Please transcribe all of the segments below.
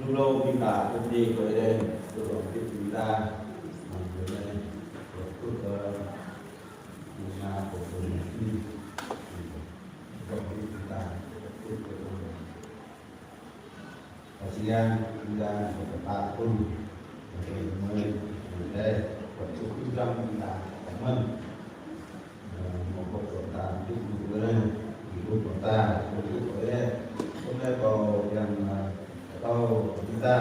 Dulu kita pergi ke Eden, dulu kita mengenai waktu ke bunga pokok ini, dulu kita kasihan kita bertahun mengenai waktu kita teman mau kota hidup kota kalau yang atau kita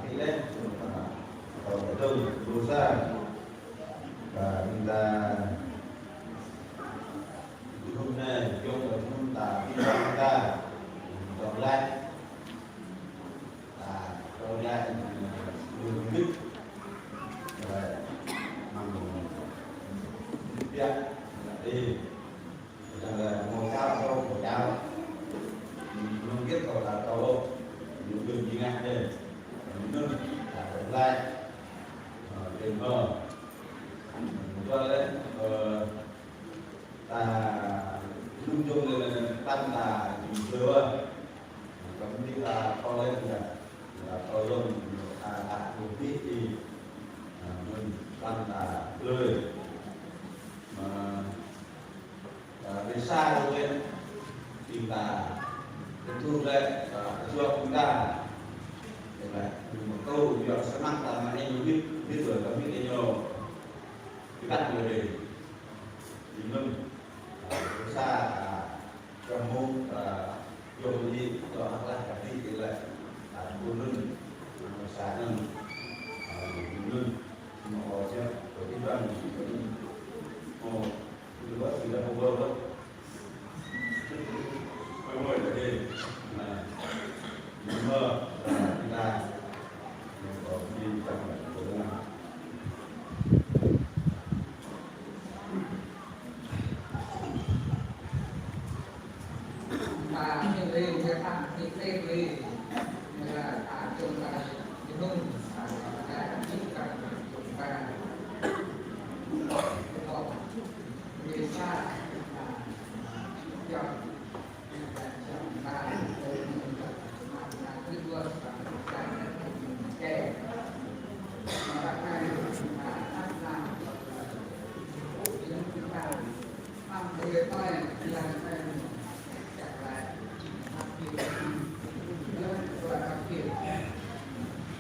pilih atau betul berusaha kita hidupnya jauh kita chọn lại đường biết bằng việc đi là một cao câu của cháu luôn biết câu là câu những đường đi ngang đây nước là tương lai đền mờ cho đấy ta luôn chung tăng là chưa cấm đi là con lên là coi luôn một tí thì mình tăng là lười mà về xa rồi lên thì là thu lên cho chúng ta để là một câu việc sẽ mắc là mà anh biết rồi có biết nhiều cái bắt người để thì mình về xa trong môn dùng gì cho hoặc là cái gì thì lại buôn lưng sáng lưng màu chứ của cái đoàn màu thứ ba thì là màu bơ thôi màu là gì là mơ chúng ta có đi trong của nó và những cái việc làm những cái gì là chúng ta nung cái những cái chúng ta người xa dòng ta cứ luôn cái mà cái làm chúng ta làm người ta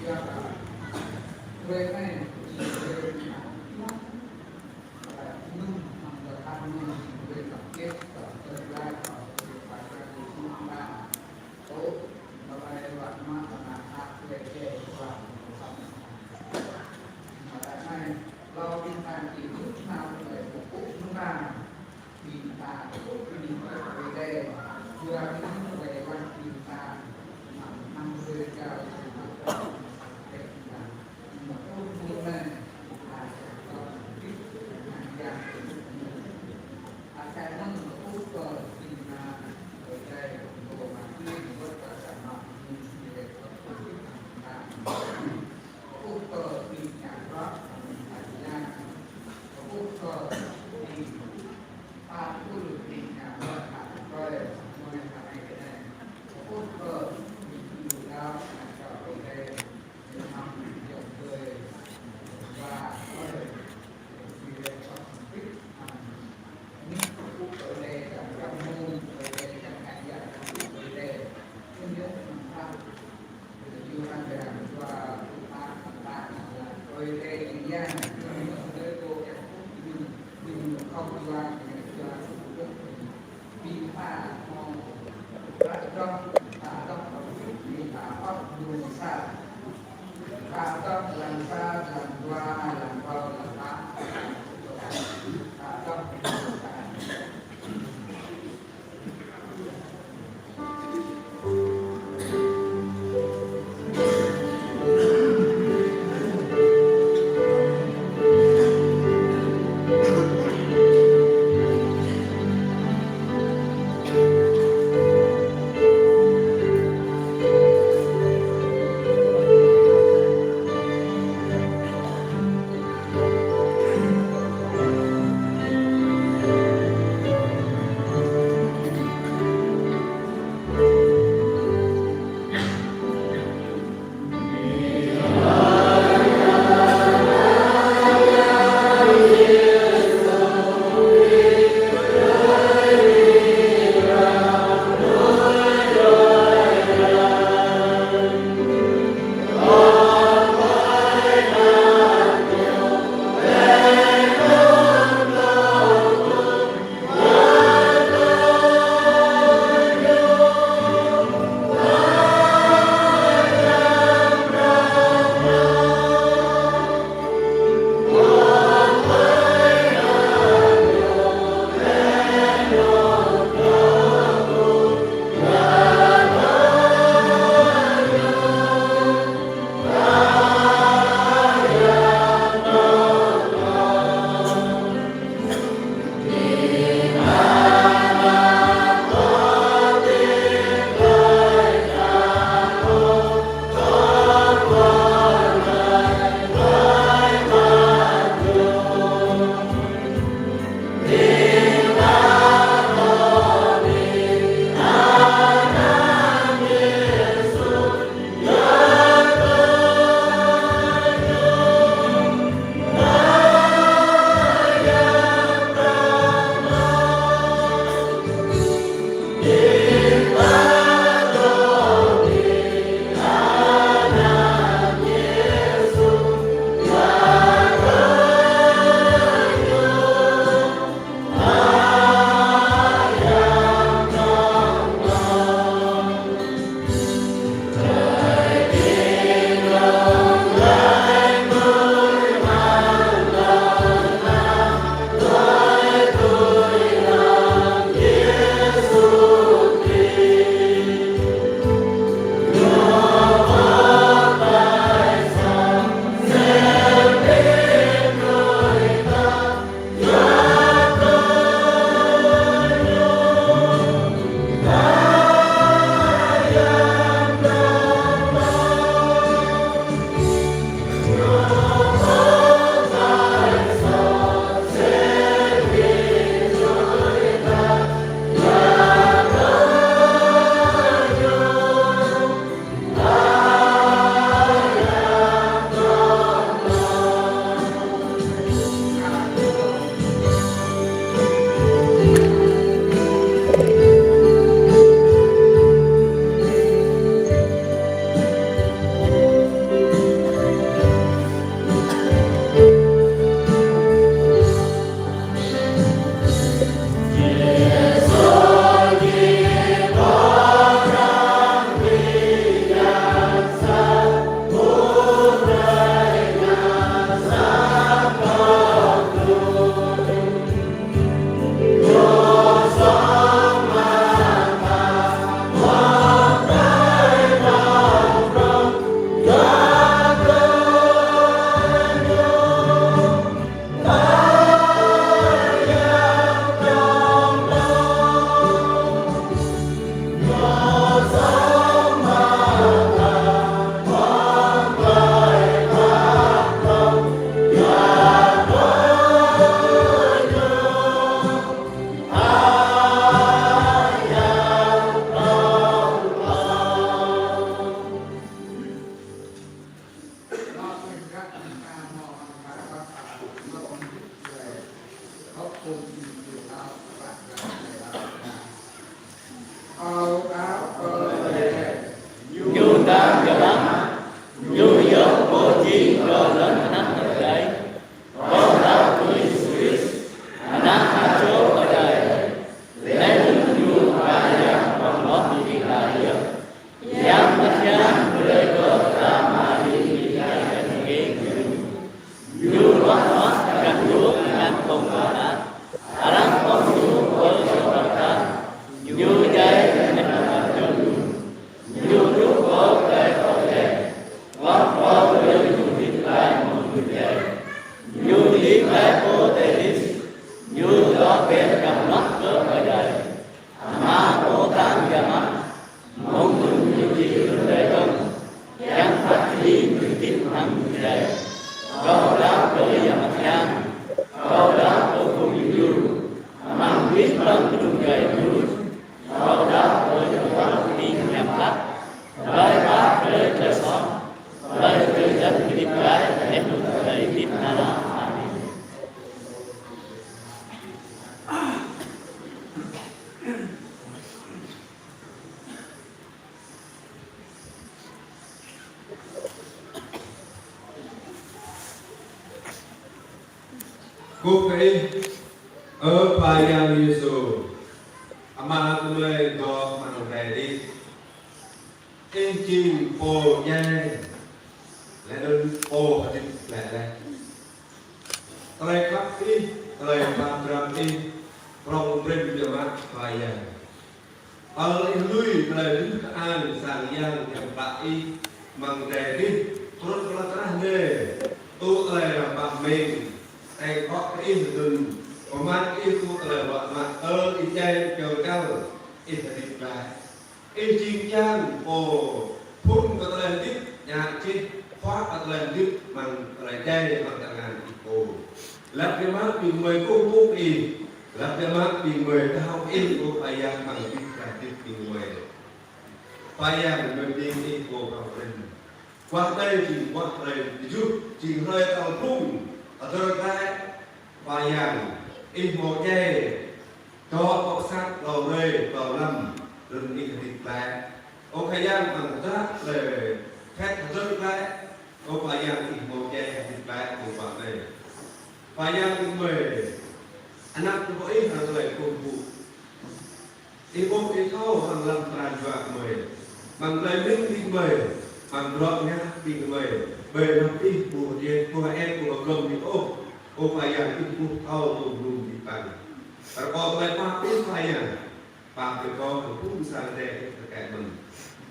là về này về tập kết tương lai phải ra đi chúng ta tốt và bài bản mà là về cái và tại này lo chúng ta chỉ lúc nào để phục vụ chúng ta thì ta tốt đi về đây vừa đi về quan chúng ta năm mươi cao Katok langsa langtua langkau langka katok Cô cái ở Paya Yesu ama tôi go mang về đi em chim po nhai lại đơn po ở trên lại đây khắp đi lời ba trăm đi trong đêm giờ mát Paya ở lui lời đứng an sang giang yang baik mang về đi terus kelakar deh tu lời bà mình ai có cái đừng còn mang cái tu lời bà mà ý chay chờ cao ý là đi lại ý chim chan ồ phun cái lời đít nhà chi khóa cái lời đít bằng lời chay bằng cả ngàn ồ lập cái mát bị mười cung cung ý lập cái mát bị mười thao in của phải yang bằng đít cả đít bị mười phải yang mình đi đi của bằng lên qua đây chỉ qua đây giúp chỉ hơi tàu cung ở đây cái vàiอย่างin một che cho bọc sắt đầu đây đầu năm đừng in thịt lại ông khai giang bằng rác để khách rớt lại ông vàiอย่างin một che thịt lại của bạn này vàiอย่างin mười anh em cũng có ít hàng lời công vụ in công in khâu hàng làm tràn vạc mười bằng lời minh in mười bằng rộng nhá in mười bề làm in của tiền của em của cầm thì ô phải yang itu kau belum dipan. Kalau lepas itu saya, pak kau pun bisa deh terkait men.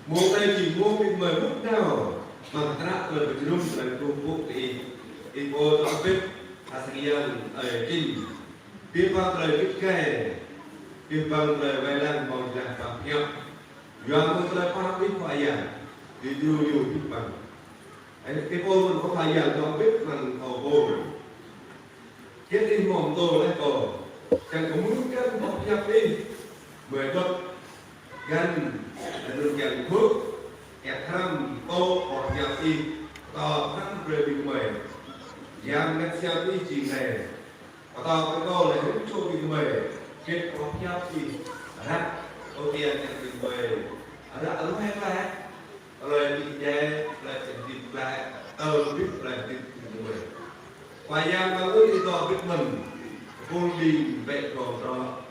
Mulai chỉ mua mình mời lúc nào mà các lời berjumpa dengan kumpul ibu topik aslian ini. Bimbang lời biết kể, bimbang lời vay lan mong rằng bạc nhọc. Yang lepas itu saya, di dulu bimbang. Ibu pun có phải yang topik man kau boleh. Kết đi mỏng tổ lại tổ chẳng có muốn cân học nhập đi mười thuật gần là được nhận thuốc kẹt thăm tô học nhập đi tỏ thăm về bình mười giam ngắt xe đi chỉ này và tỏ cái câu là hữu cho bình mười kết học nhập đi rắc ô tiền nhận bình mười đã ở lúc hay là rồi bị dè lại tìm lại biết lại tìm mười và yang baru itu abis men, pulih baik kontrol.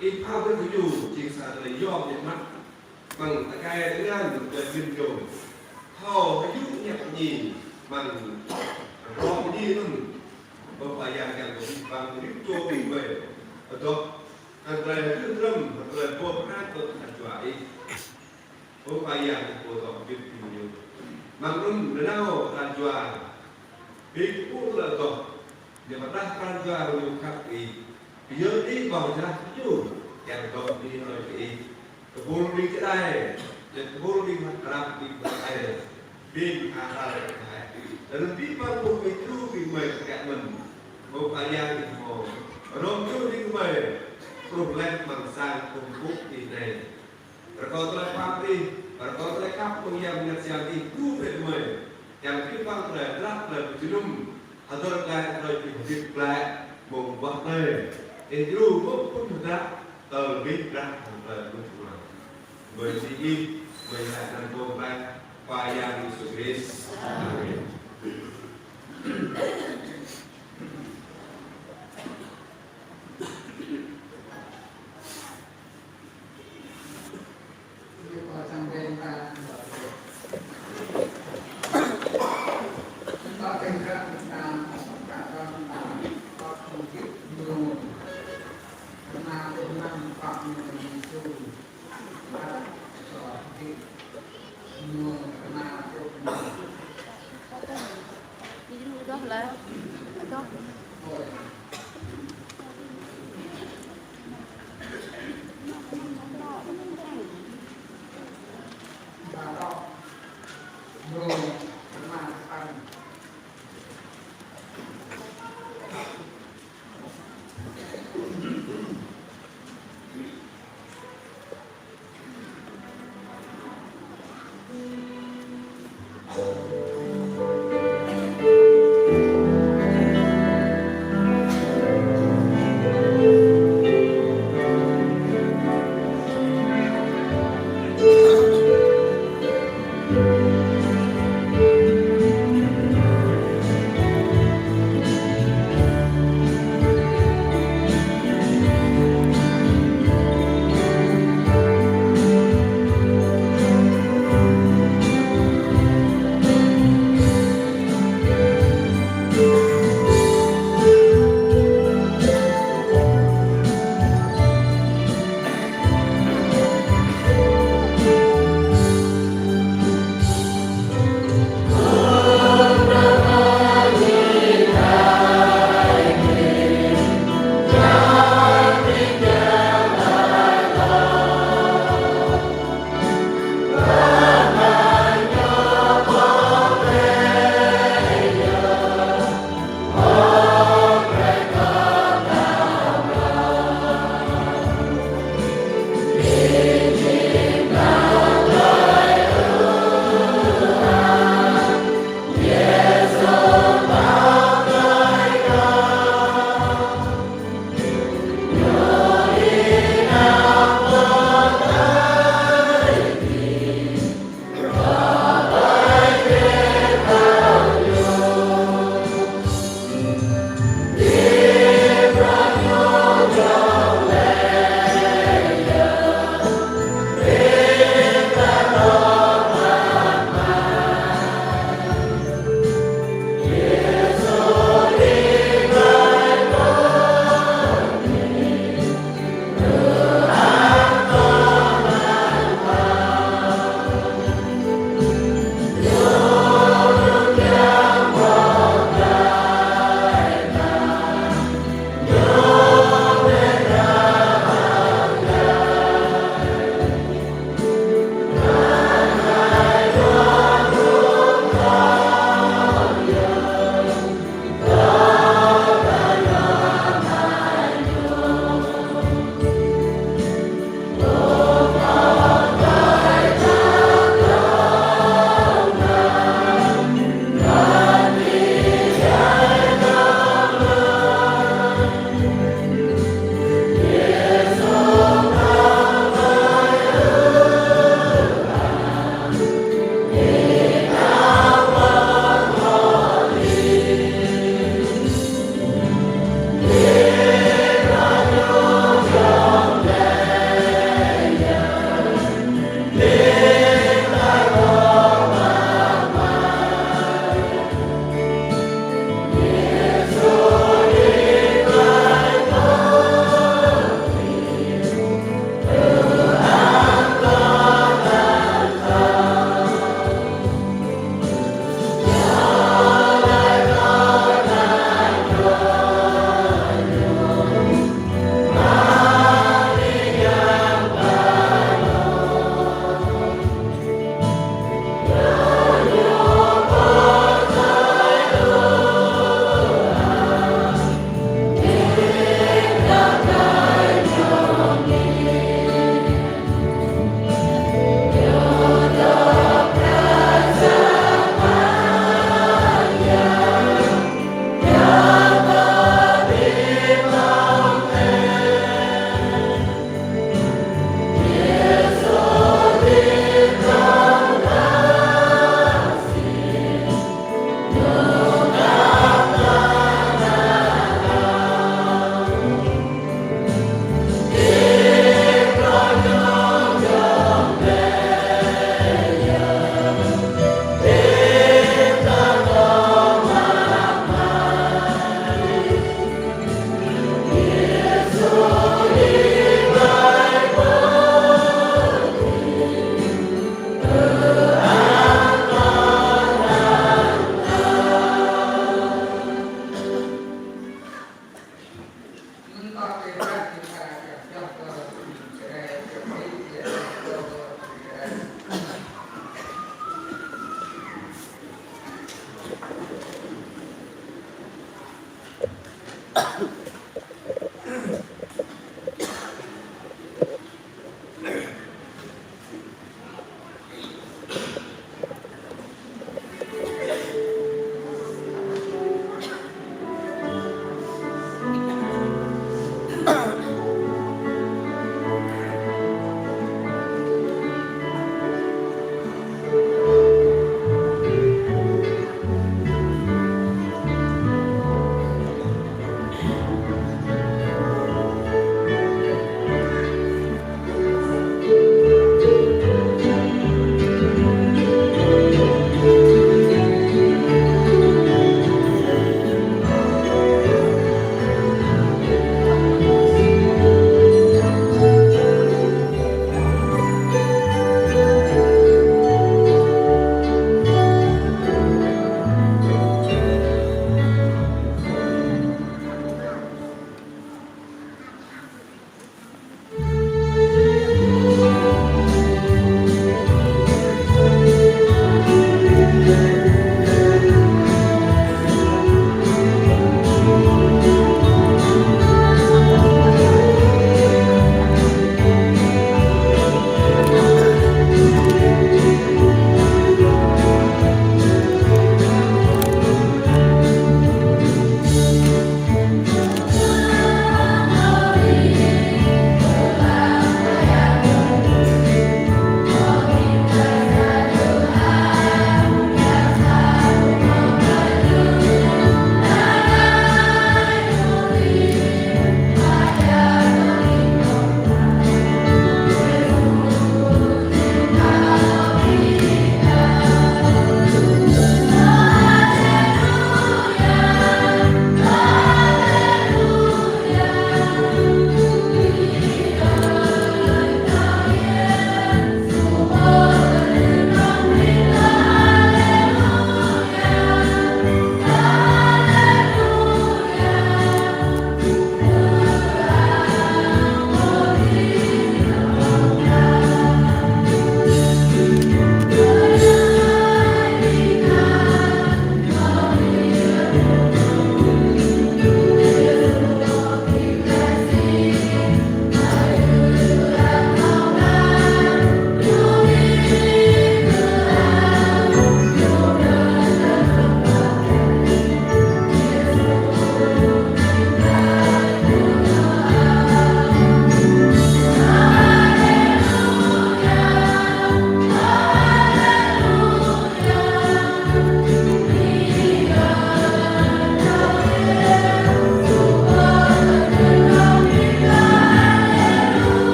Ipa bertuju jika ada yom yang mak, mang terkait dengan berjumpa. Kau hidupnya ni, mang rom ni tu, berbayangkan bang hidup tinggal. Atau antara dalam antara bukan tu terjuai. Berbayang untuk hidup tinggal. Mang renau terjuai. Ibu là rồi, để mà đăng can ra rồi khắc ý, giờ đi vào ra chú, kèm rồi đi rồi đi, buồn đi cái đây, để buồn đi mặt làm đi cái đây, đi hàng ra lại cái, để đi vào một cái chú vì mày kẹt mình, một cái nhà thì mồ, rồi chú đi mày, cùng lên bằng sang cùng phúc thì này, rồi còn lại pháp đi, rồi còn lại khắp công nghiệp nhật sáng đi cứu về mày. Yang kita bergerak dalam belum atau dalam dipelai membuatnya itu pun sudah terbilang berubah bersih melihat dan payah Yesus. Amin.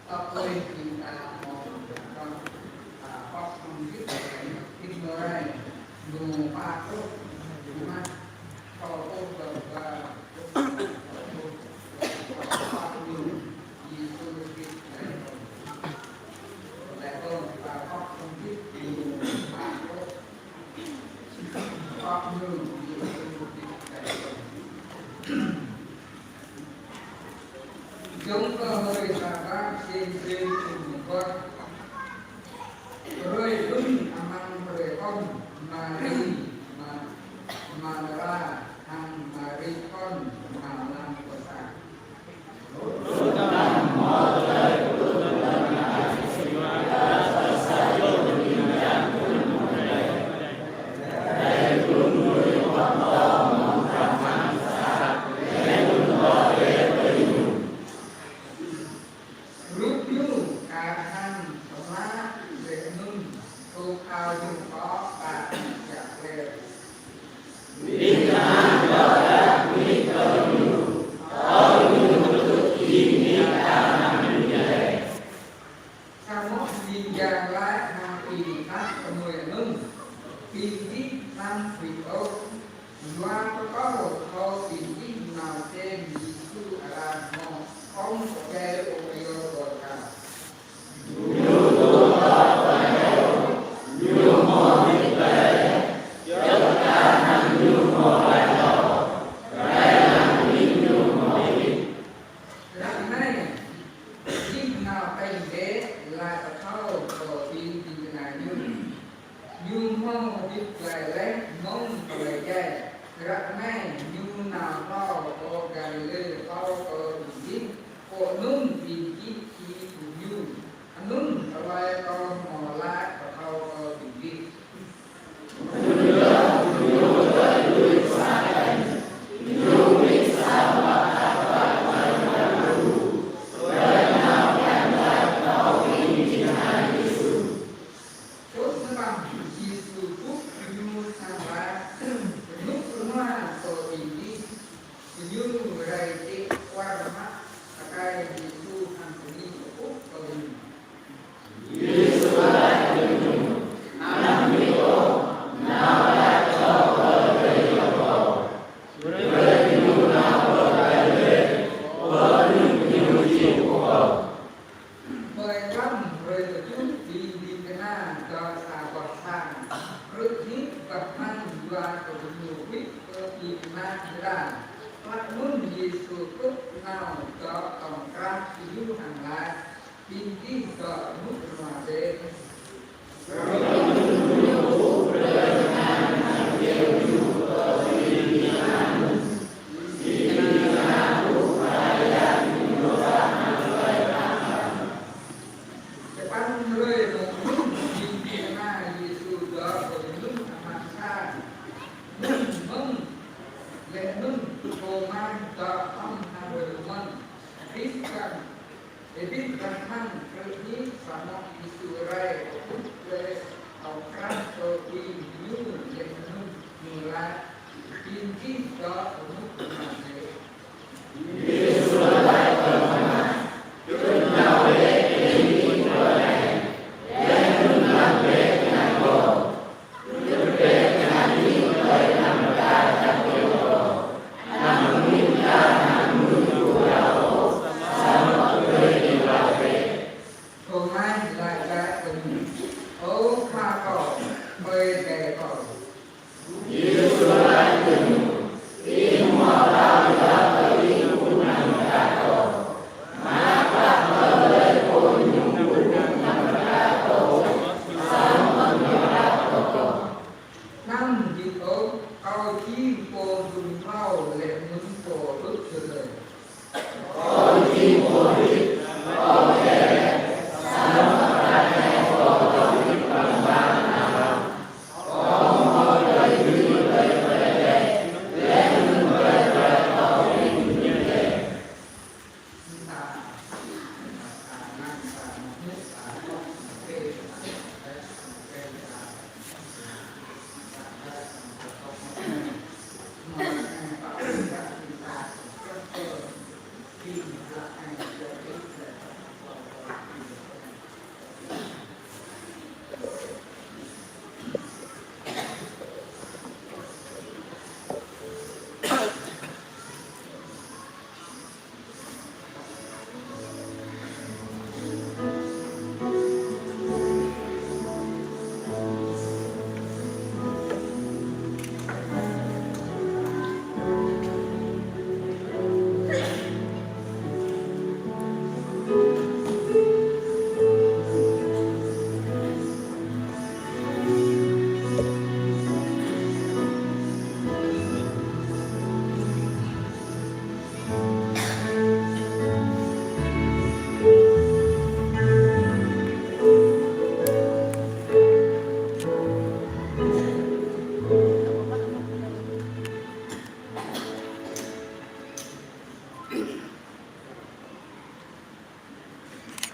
Tapi kita mau melakukan apa mungkin dimulai lupa tuh cuma kalau beberapa chúng tôi là bác xin cùng con rồi đúng mang về con mà đi mà ra hàng mà đi con mà làm của ta Yesus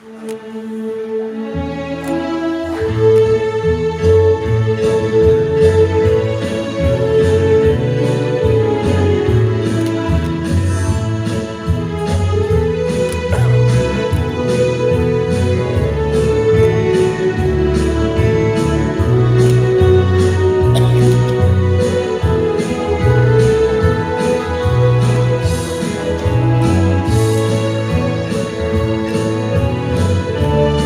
Hãy subscribe cho kênh Ghiền Mì Gõ để không bỏ lỡ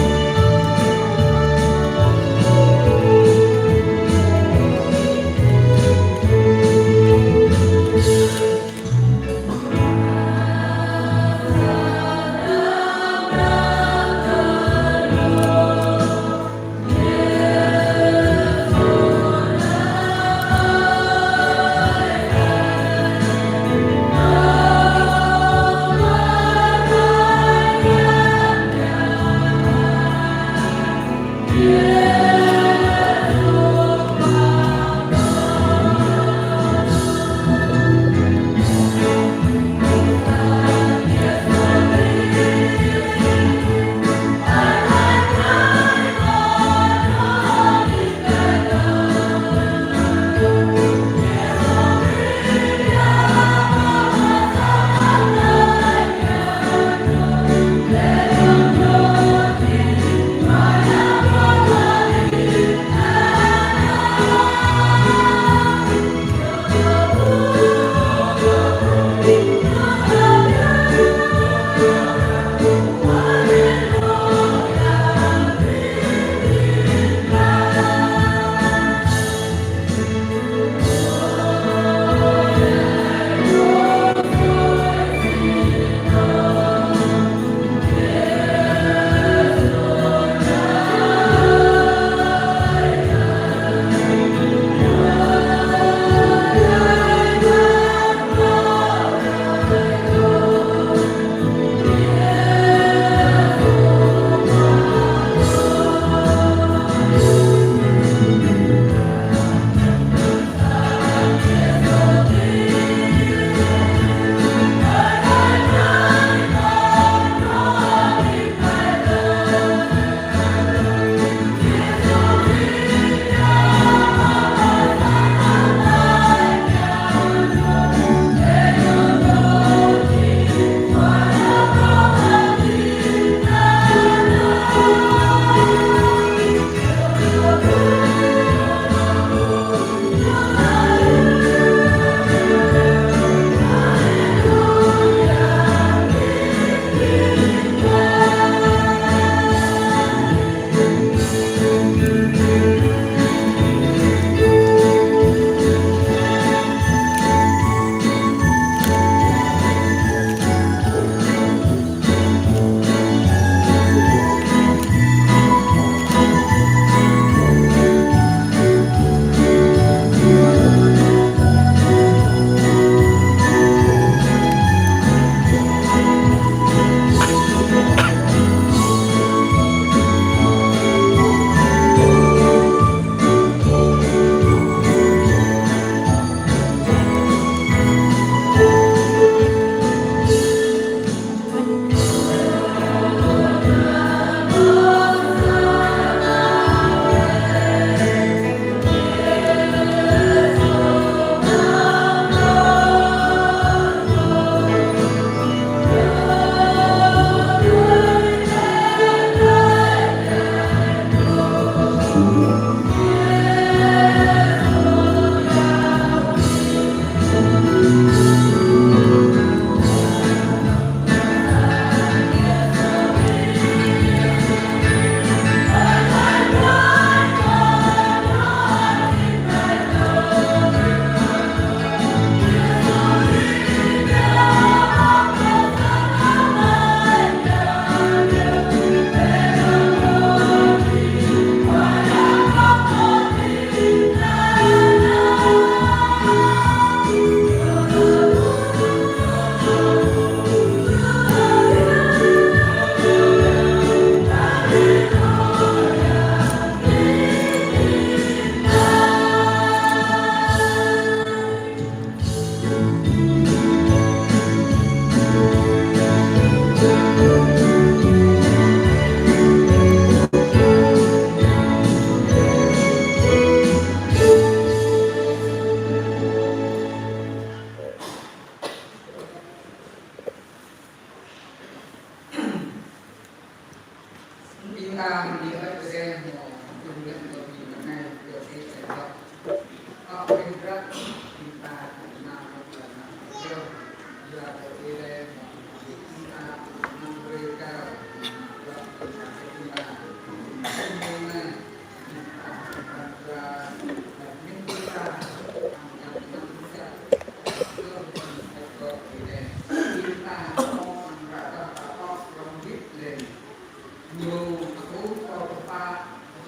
Pinta di present kemudian lebih mengenai dari sektor berat kita nama kita ya berbeda kita mereka kita semuanya kita berada di kita nhiều cú cho ba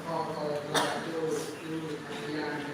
cho cho cho cho cho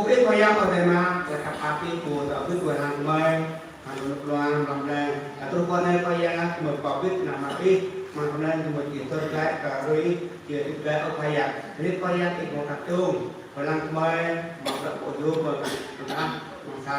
Pokoknya kaya pada mah dekat api ku tapi ku hang mai hang luang lamdang atau kone kaya merpabit nama api mangkunan cuma kita gak karui dia juga kaya jadi kaya itu katung orang mai maklum bodoh berkata masa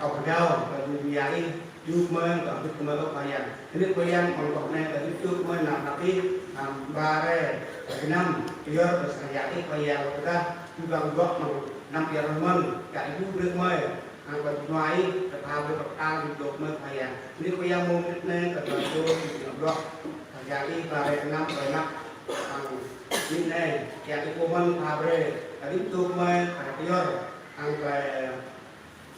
kau kedau berbiayai Jumlah tapi kembali kaya. Ini kaya mengkoknya dari cuma nak tapi bare enam tiga bersayati kaya kita juga buat enam tiga teman kayak itu bermai angkat nuai terhadap berkali hidup kaya. Ini kaya mungkinnya terbantu blok terjadi bare enam banyak ini yang itu pun bare dari cuma tiga angkat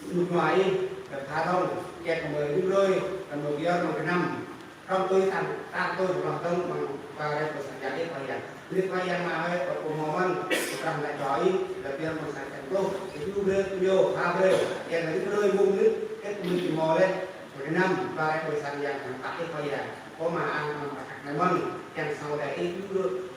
nuai terhadap kẹt của người đi rơi còn một giờ một cái năm trong tôi ta tôi lòng tâm bằng và đây của sản phẩm phải nhận liên quan yang mà hay của mồm ăn trong lại chói là tiền một sản phẩm tốt thì chú đưa vô pha về kẹt là đi rơi mông nước cái mình chỉ mò lên một cái năm và đây của sản phẩm tặng cái phải nhận có mà ăn mà này măng kẹt sau đấy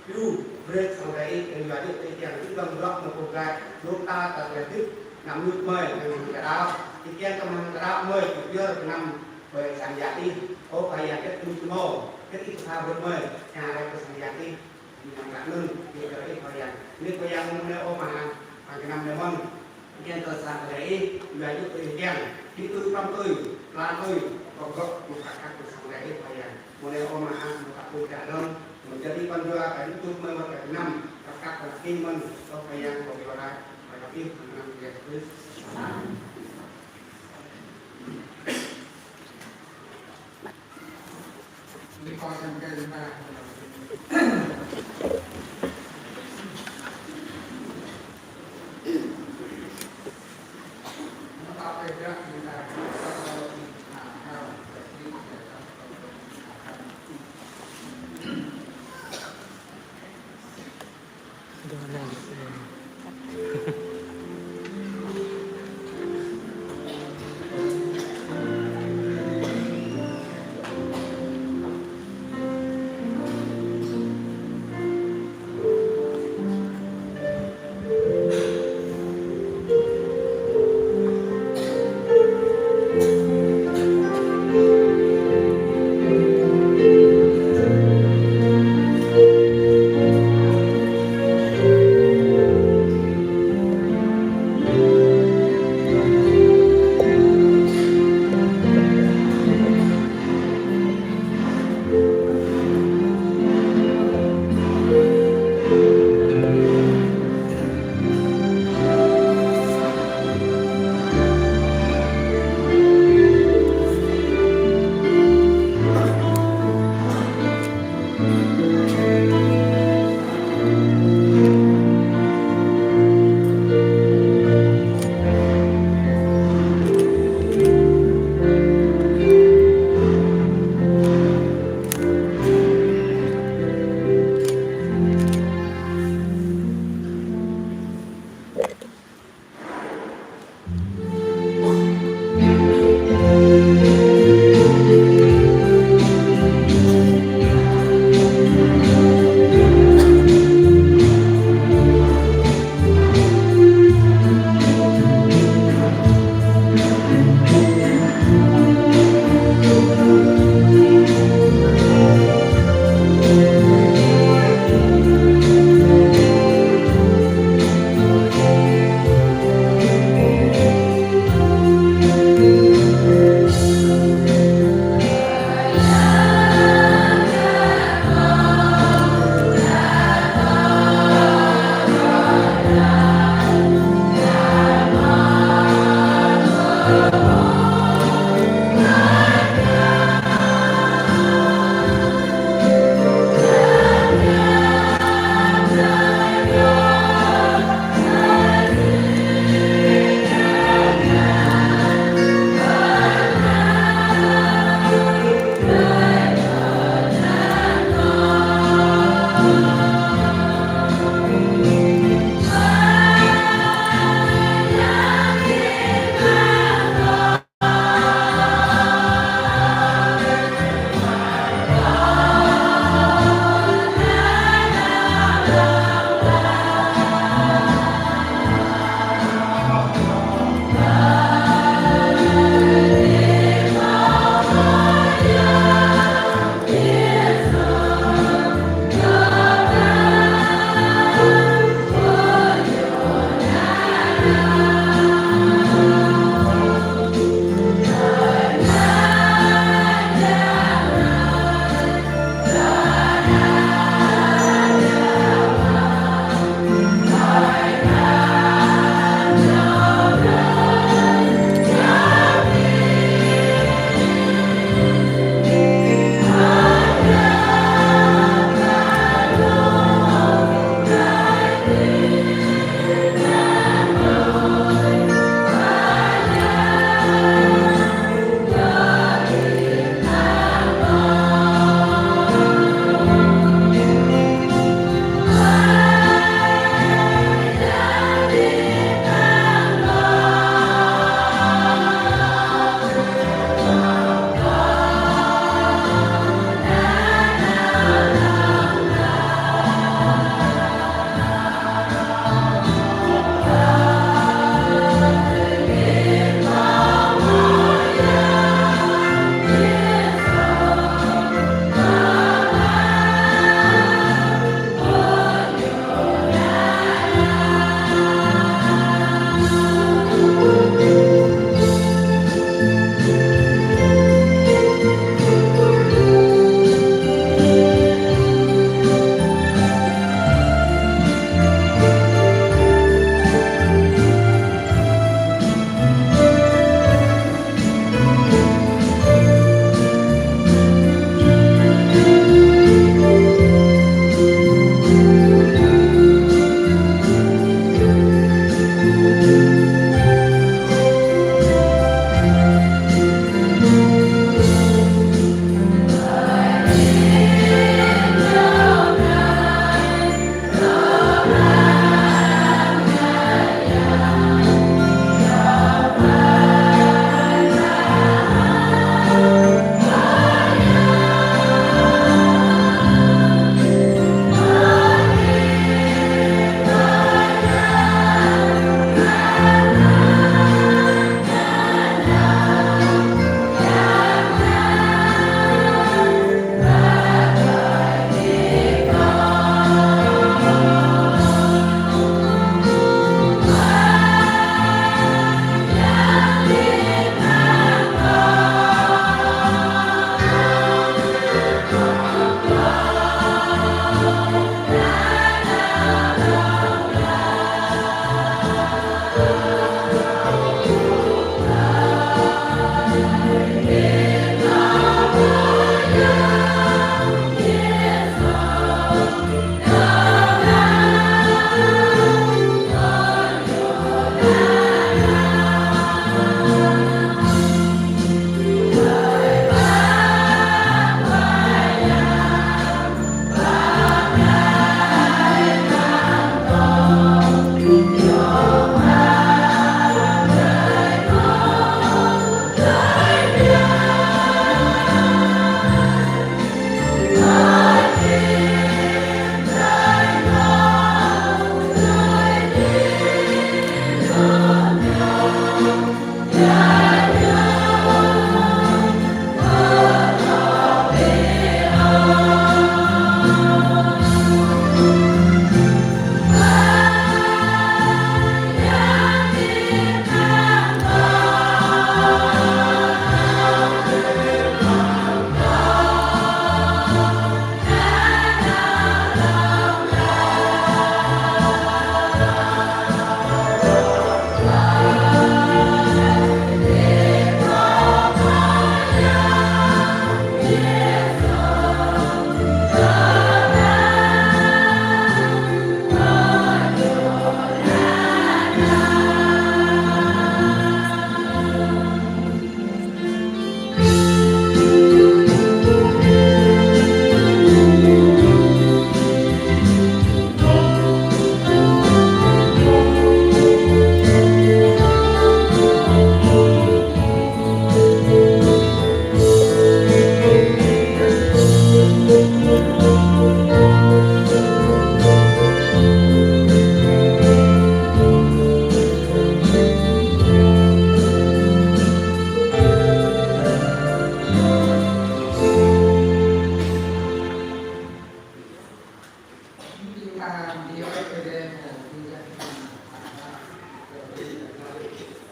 chú về sau đấy thì là những cái kẹt những đồng lọc một cục gạch lúc ta tập lại tiếp nằm nước mời cái đó Ikian teman terap mui biar enam bersanjati oh kaya ket semua ket itu sahabat mui yang ada bersanjati yang tak nun dia dari kaya ini kaya mui oh mahal enam demon ikian tersanjati juga itu ikian itu kam tôi lan tôi pokok buka kaki bersanjati kaya mulai oh mahal buka buka dong menjadi pandua kan itu mui pakai enam kakak laki men oh kaya kau bilang tapi enam dia terus Di kawasan Kelima apa beda kita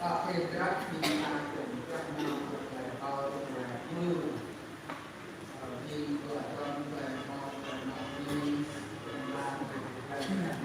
Pak Pedra di Agung Pernah Berlepas Berlepas di Buatan Berlepas Berlepas di Berlepas Berlepas anak-anak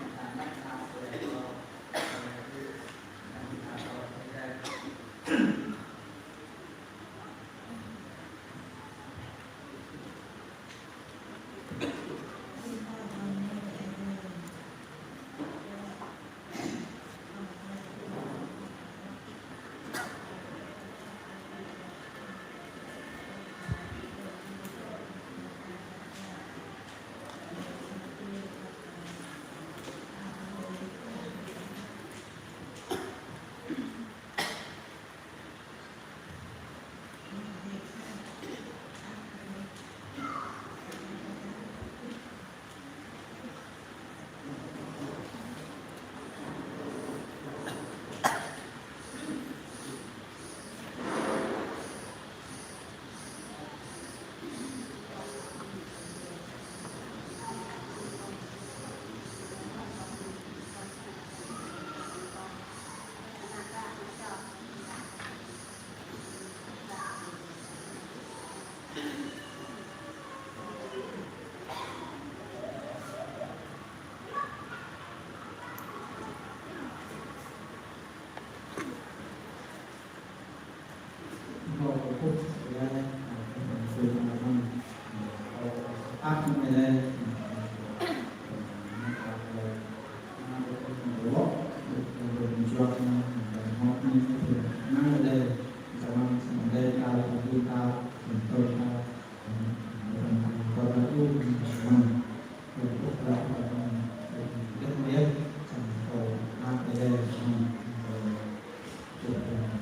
Berlepas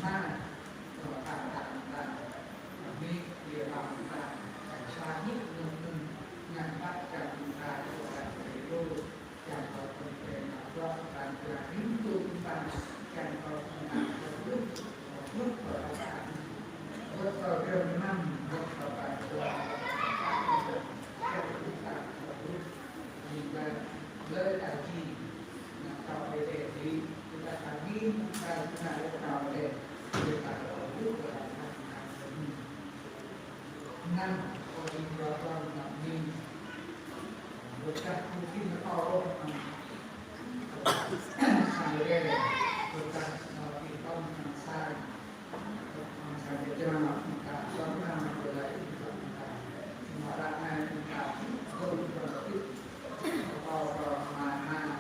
mana tanda-tanda ini dia lakukan dan selanjutnya menyampaikan kita itu yang berpengaruh dan berhintu tentang yang berpengaruh berperenam berkaji kalau di kita kami kalau kita enam orang kami berkat mungkin orang sambil berkat kita mengasah sambil ceramah kita sama mulai kita semarang kita berpikir kalau mana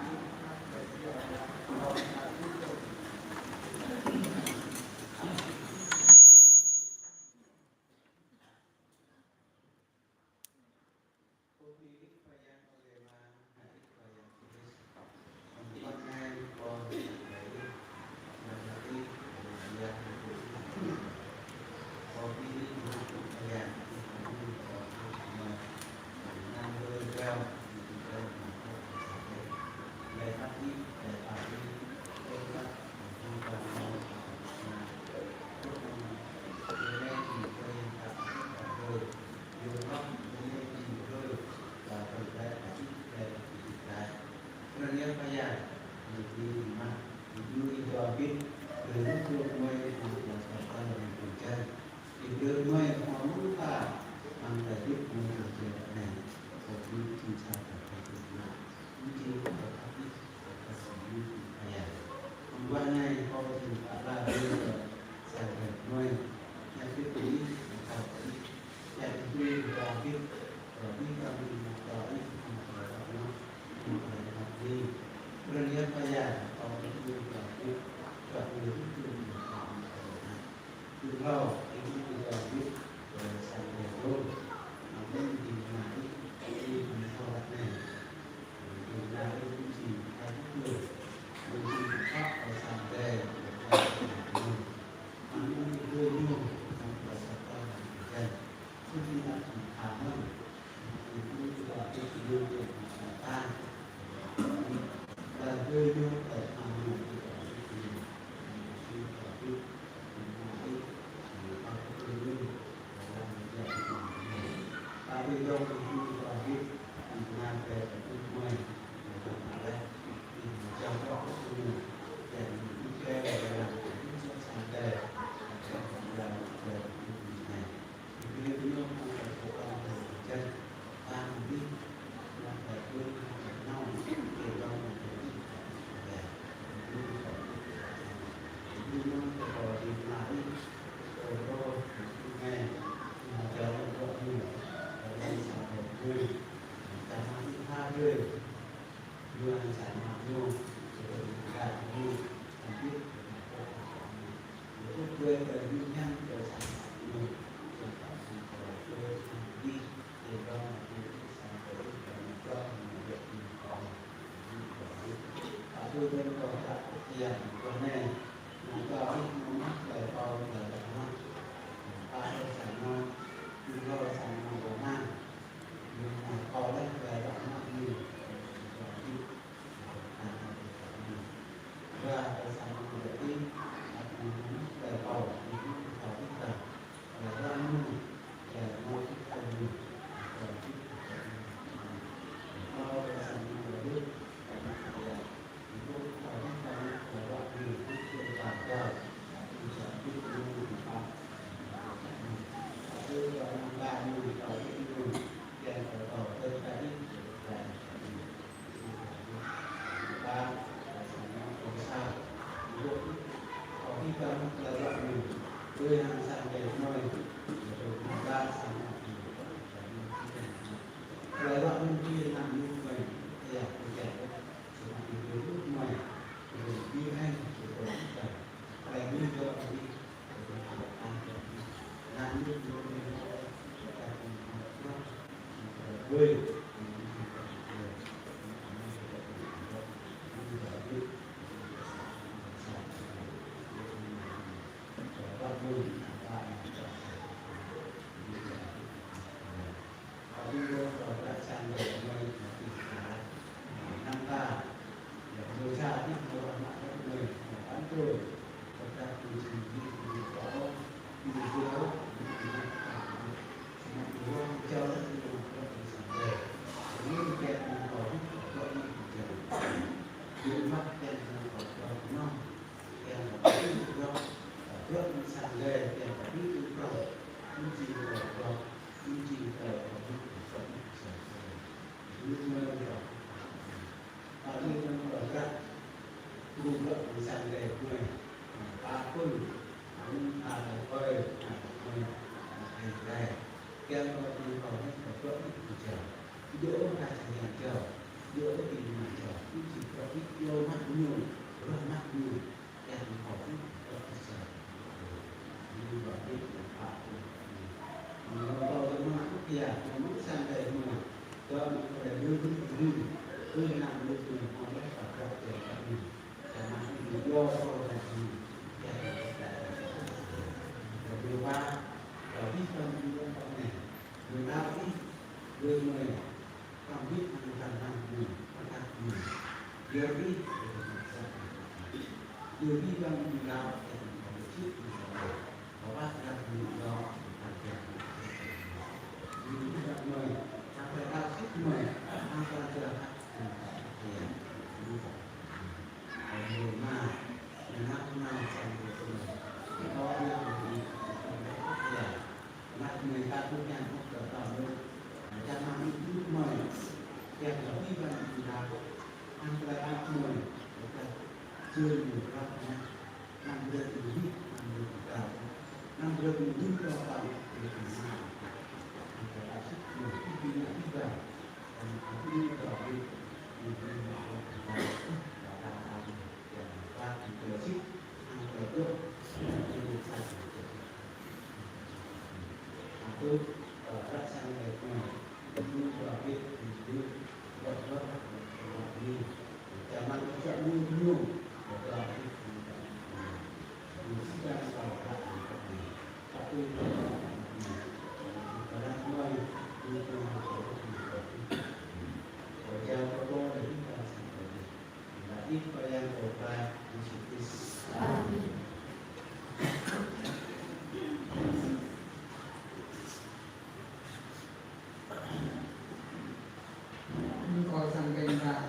Có sang bên ra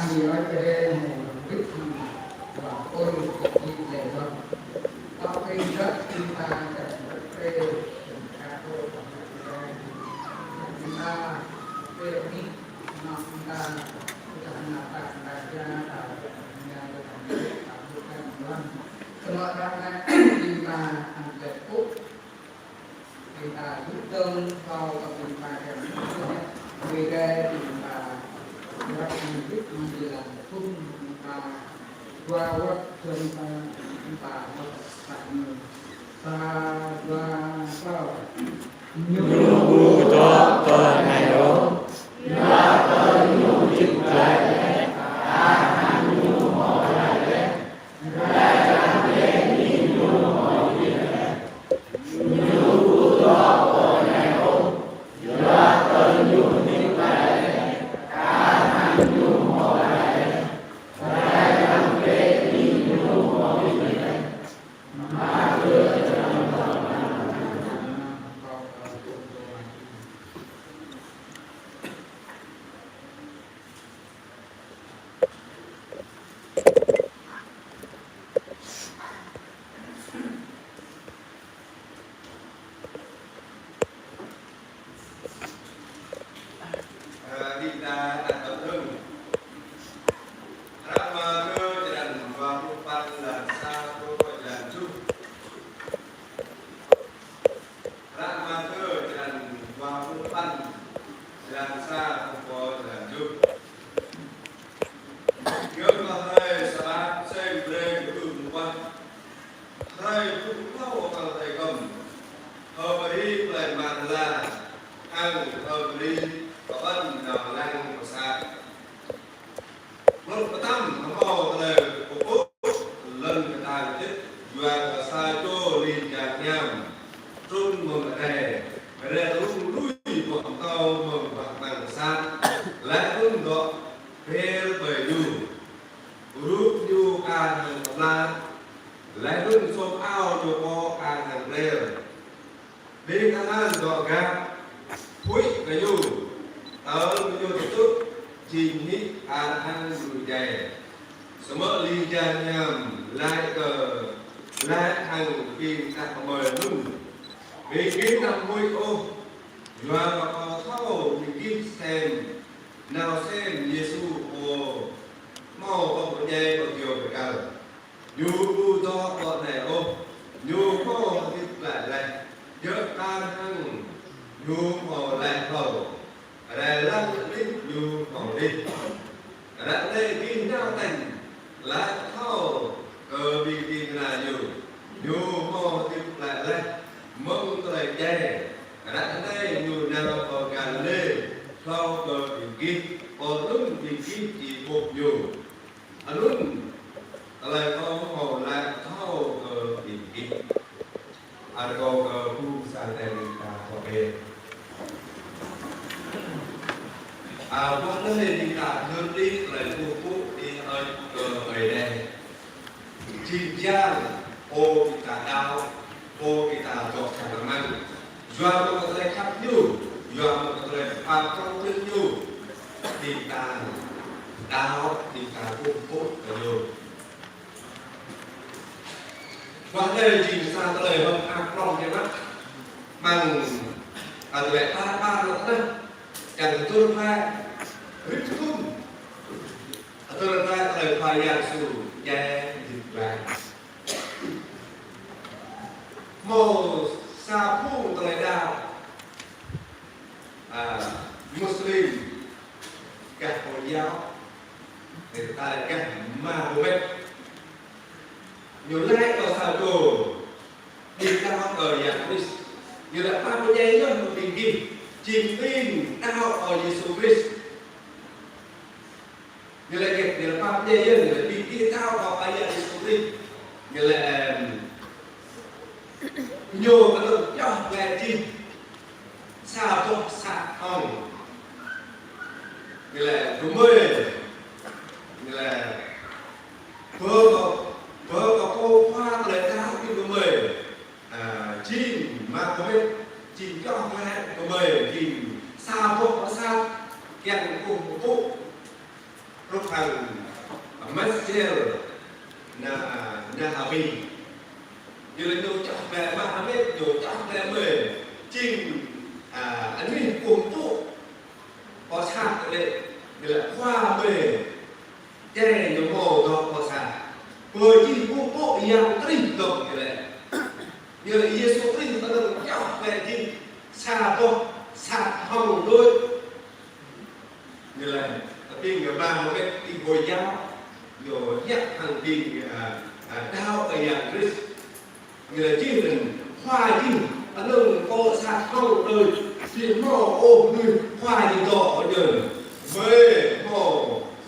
kami ada biết và ôi cũng như vậy thôi. Sau khi rất chúng ta sẽ cái chúng ta về đi nó chúng ta là tại gia tạo nhà semua orang kita ambil pun kita hitung kalau kita beda kita buat hidup menjelang pun kita buat cerita kita nhu cho cơ này đó là cơ nhu chịu lại Rút hàng masjid na Abi như tôi chọn về ba mét rồi chọn về mười chinh anh ấy cùng tụ có sạc đấy như là khoa về che những mồ đó có sạc vừa chỉ cùng tụ yang trinh động như vậy như là Giêsu Christ ta được chọn về chinh xa vô sạc hồng đôi như là tiên người ba một cái tiên hồi giáo rồi nhắc thằng tiên đau ở dạng Christ như là chỉ mình khoai đi ở nơi có sạc hồng đôi tiên mò ôm như khoai đi đỏ nhờ về mò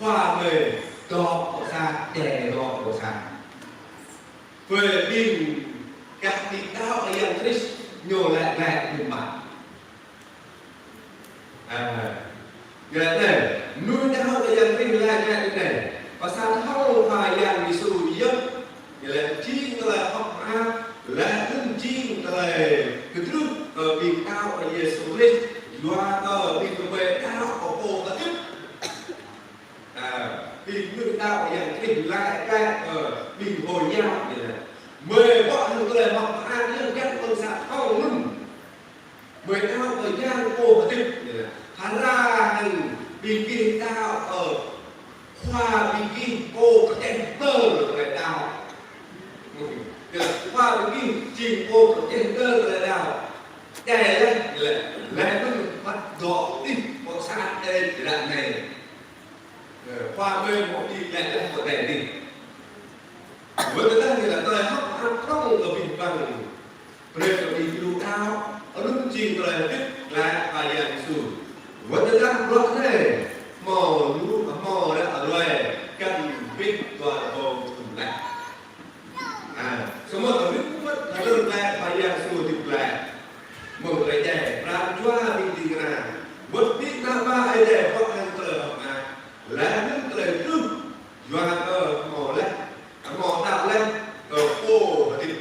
khoa về đỏ của sạc đè đỏ của sạc về tiên các tiên đau ở dạng Christ nhổ lại lại mình mặt như này nuôi đau ở dạng Christ lại lại như này và sao không phải dạng Giêsu nhất như là chi là học a là thân chi là cái thứ ở vì đau ở Giêsu Christ loa ở vì về đau của cô ta tiếp vì nuôi đau ở dạng Christ lại cái ở bình hồi nhau như này mười bọn người tôi học a những cái con sạc không ngừng mười đau ở dạng cô ta tiếp như này hắn ra hành vì cái đau ở khoa vì cái cô có thể tơ được lại đau khoa vì cái trình cô có thể tơ được lại đau đè lên lại nó bắt đỏ đi một sát đây thì lại này khoa bên một đi lại là một đè đi với cái đó thì là tôi học không ở bình bằng rồi ở bình lưu cao ở lúc trình rồi biết là bài giảng sử với cái đó rất này mò lú mò đã ở đây cần biết và hồ thùng lại số một ở biết mất là đơn lại bài giảng sử thực lại một cái trẻ làm cho mình thì là một biết năm ba ai để có ăn tờ học mà là những lời trước và mò lên mò tạo lên ở cô và đi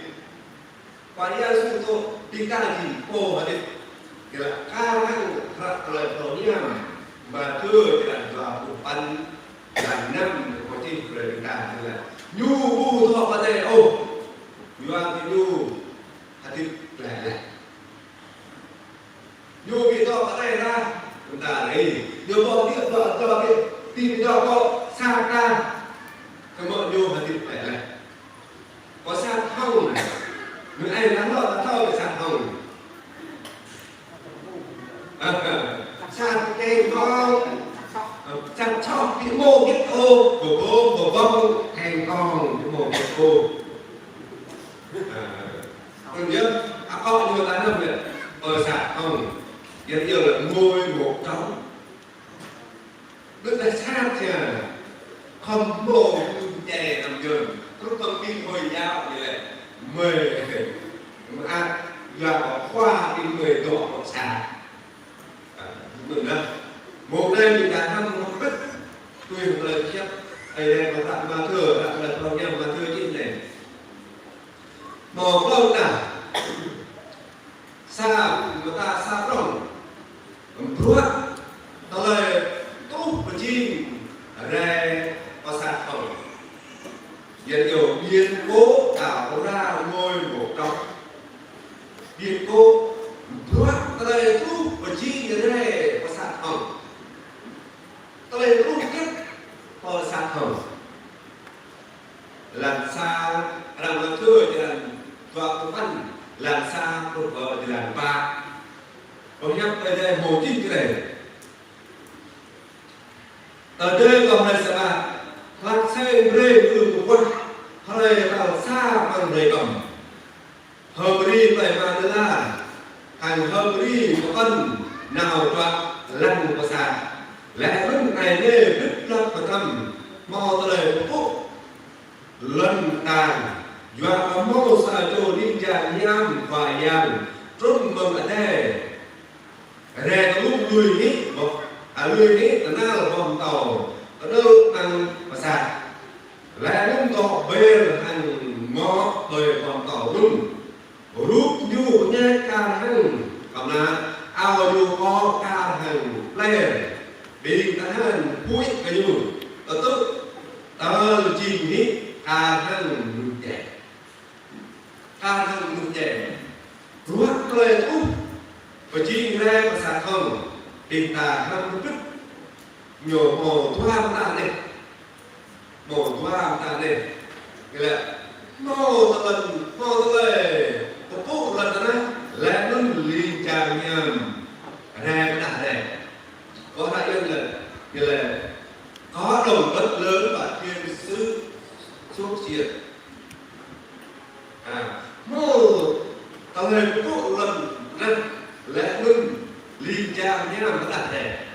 bài giảng sử tôi đi ta gì cô và đi thì là ca năng thật lời thổ nhầm mà thưa thì là cuộc bắn là năm có chi về người ta thì là nhu bu thọ và đây ô doan thì nhu hati lại nhu bị thọ và đây ra chúng ta đấy đưa con tiếp vợ cho biết tìm cho con sang ta cái mọi nhu hati lại có sang hồng này người ai lắng lo là thao về sang hồng sang cây con sang cho cái mô cái ô của cô của bông thành con cái mô cái cô còn nhớ con nhiều ta năm vậy ở sạc không hiện giờ là ngôi một cháu đức là sang thì không mô chè nằm giường lúc con đi hồi giáo như vậy mời ăn là có khoa đi mời độ một sạc mừng đó một đêm thì cả năm một bích tôi một lời chép đây đây có tặng mà thừa tặng là con nhau mà thừa trên này mò câu nào xa người ta xa rồng ruột tao lời tốt và chi rè có sạt hồng hiện nhiều biến cố tạo ra ngôi một trong biến cố ruột tao lời tốt và chi rè có sạt hồng tôi luôn kết có sạt hồng làm sao làm được thưa thì làm vợ của văn làm sao một vợ thì làm ba ông nhắc ở đây hồ chính cái này ở đây còn là sao phát xe rê của quân hơi vào xa bằng rê cầm hờ đi vậy mà nữa là hàng hờ đi của ân nào cho lăn của sạt lẽ lúc này nê biết lắm và thầm mò tờ lời của phúc lần tàn và mô xa cho đi dạng nham và nham trốn mừng ở đây rè lúc lùi ní lùi ní là na là vòng tàu ở đâu năng và sạt lẽ lúc tọ bê là thành mò đời vòng tàu đúng rút du nhé ca hăng còn là ao du có ca hăng lên vì ta hàn cuối cái dù ở tức chi ní thang nhẹ thang nhẹ ruột lời u và chi ra và sạc không tình ta không biết nhổ mồ thoa ta này mồ thoa ta này nghĩa là mồ ta lời một phút lần đó là nó liên trang nhầm ra cái đạn này có hai nhân là nghĩa là có đồng đất lớn và thiên sứ xuất hiện mồ ta lời một phút lần đó là nó liên trang nhầm cái đạn này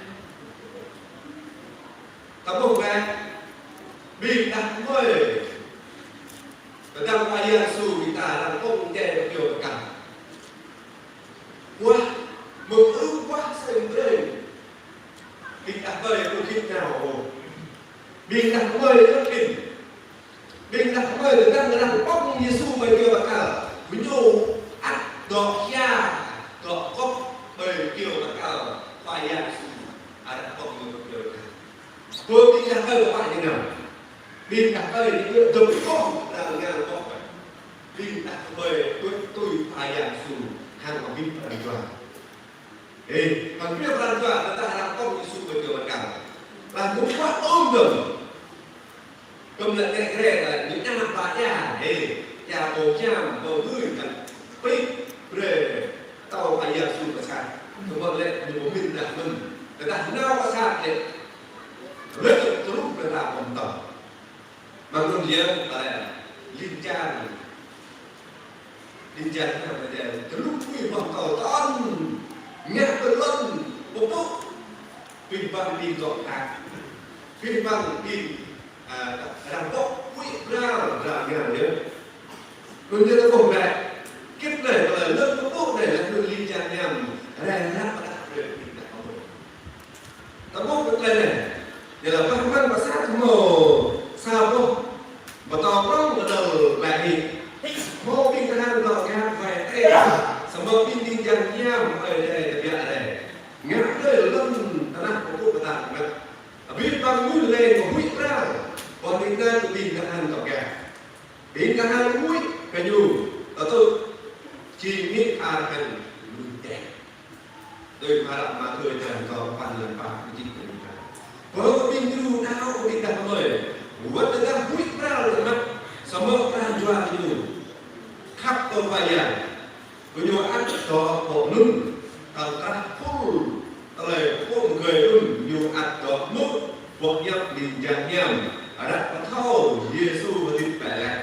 ta không nghe bị đặt mới trong ai Giêsu kita đang không che điều cả quá mừng ước quá sành rơi bị đặt mới không khi nào bị đặt mới rất kinh bị đặt mới từ các người đang bóc Giêsu về điều cả ví dụ ăn đọt da đọt cốc về điều cả phải Giêsu ai đã bóc điều cả tôi bị đặt mới phải như nào bị đặt ơi thì tôi không đang nghe có phải bị đặt về tôi phải làm sự hàng của mình là đoàn còn biết là đoàn người ta làm công sự về điều cả là cũng quá ôm được công nhận cái là những năm bà nhà bố cha bố người cần biết về tàu phải làm sự của cha đúng không lệ bố mình là mình người ta nào có cha để lấy được lúc người ta còn tàu mà con dia là lincah là bây giờ từ lúc quy hoạch cầu ton nhặt từ lần một phút pin băng pin dọn hàng pin băng pin làm bốc quy ra nhà nữa con dia nó cùng này kiếp này là lớp một phút này là người lincah nhầm ra và đặt về pin đặt không tao bốc cái này giờ là băng băng và sát mồ sao không mà tao không ở đầu lại thì mô kinh ta đang gọi ra về đây sao mô kinh đi dần nhau ở đây là việc này ngã đây là lâm ta đang có cuộc tạm biết bao mũi lên và mũi ra còn mình đang tìm ta đang gọi ra tìm ta đang mũi cái nhu ở tôi chỉ nghĩ thành mũi đẹp tôi mà làm mà tôi thành có phần lần ba cái chính của mình với mình nhu đau mình đặt mời buat dengan kuih beral teman sama jual itu khắp công vài punya atau ponun tangkah full oleh pun người nhiều atau nút buat nhập đình giang nhầm ada thâu Giêsu và thịt bẻ lại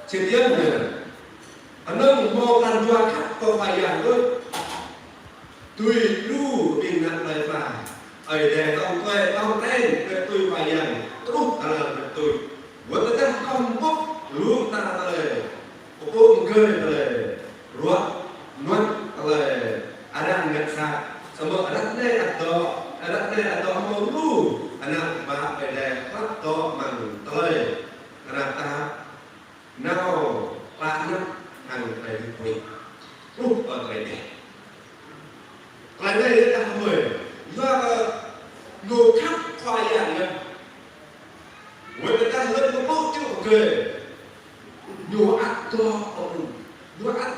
trên tiếp nữa anh nâng mò lan jual khắp công vài thôi tùy lu đình nặng lời và ở đây tông thuê tông tên để tôi vài lúc ta làm tôi vẫn ta không bốc luôn ta lời ôm cười lời ruột nuốt lời ada nggak sa sama ada atau mau lu anak ba beda atau mang lời anak ta nào lạ hàng thầy quý lúc ở thầy này đây ta mời và người khác khoai này người ta lên một bốc chứ không kề nhiều ăn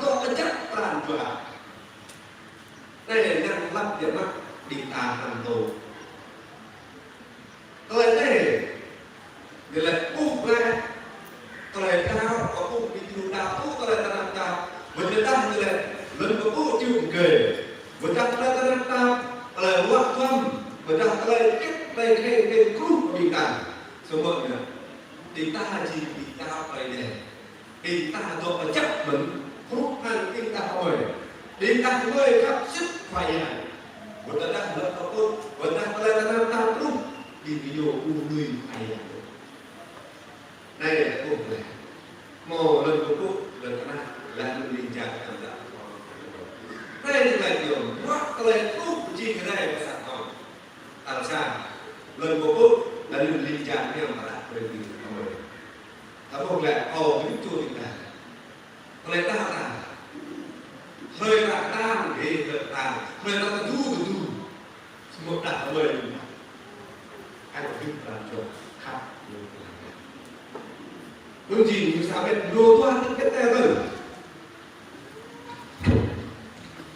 to cái chắc tàn vào đây là năng lắp điểm mắt đi ta hàng đồ tôi đây là bung ra tôi cao có bung đi tiêu đào tôi là làm cao người ta là lên một bốc chứ không kề người ta làm là quan tâm người ta là cái cái cúp đi ta semua thì ta chỉ bị ta phải để thì ta do chấp nhận phúc hạnh kinh ta hồi thì ta mới khắp sức phải này một ta đang lập có tốt một ta là ta lúc thì video người phải này là cuộc này mồ lần của cô lần thứ hai là lần linh trạng cảm giác đây là điều quá lời lúc chỉ cái này là sản phẩm làm sao lần của cô là lần linh trạng theo mà đạt về điều rồi ta không lại những chua tình cảm lời ta là hơi là ta thì ta hơi ta thu một đạt lời ai có biết làm cho khắp đôi gì như sao biết đồ toan cái tè rồi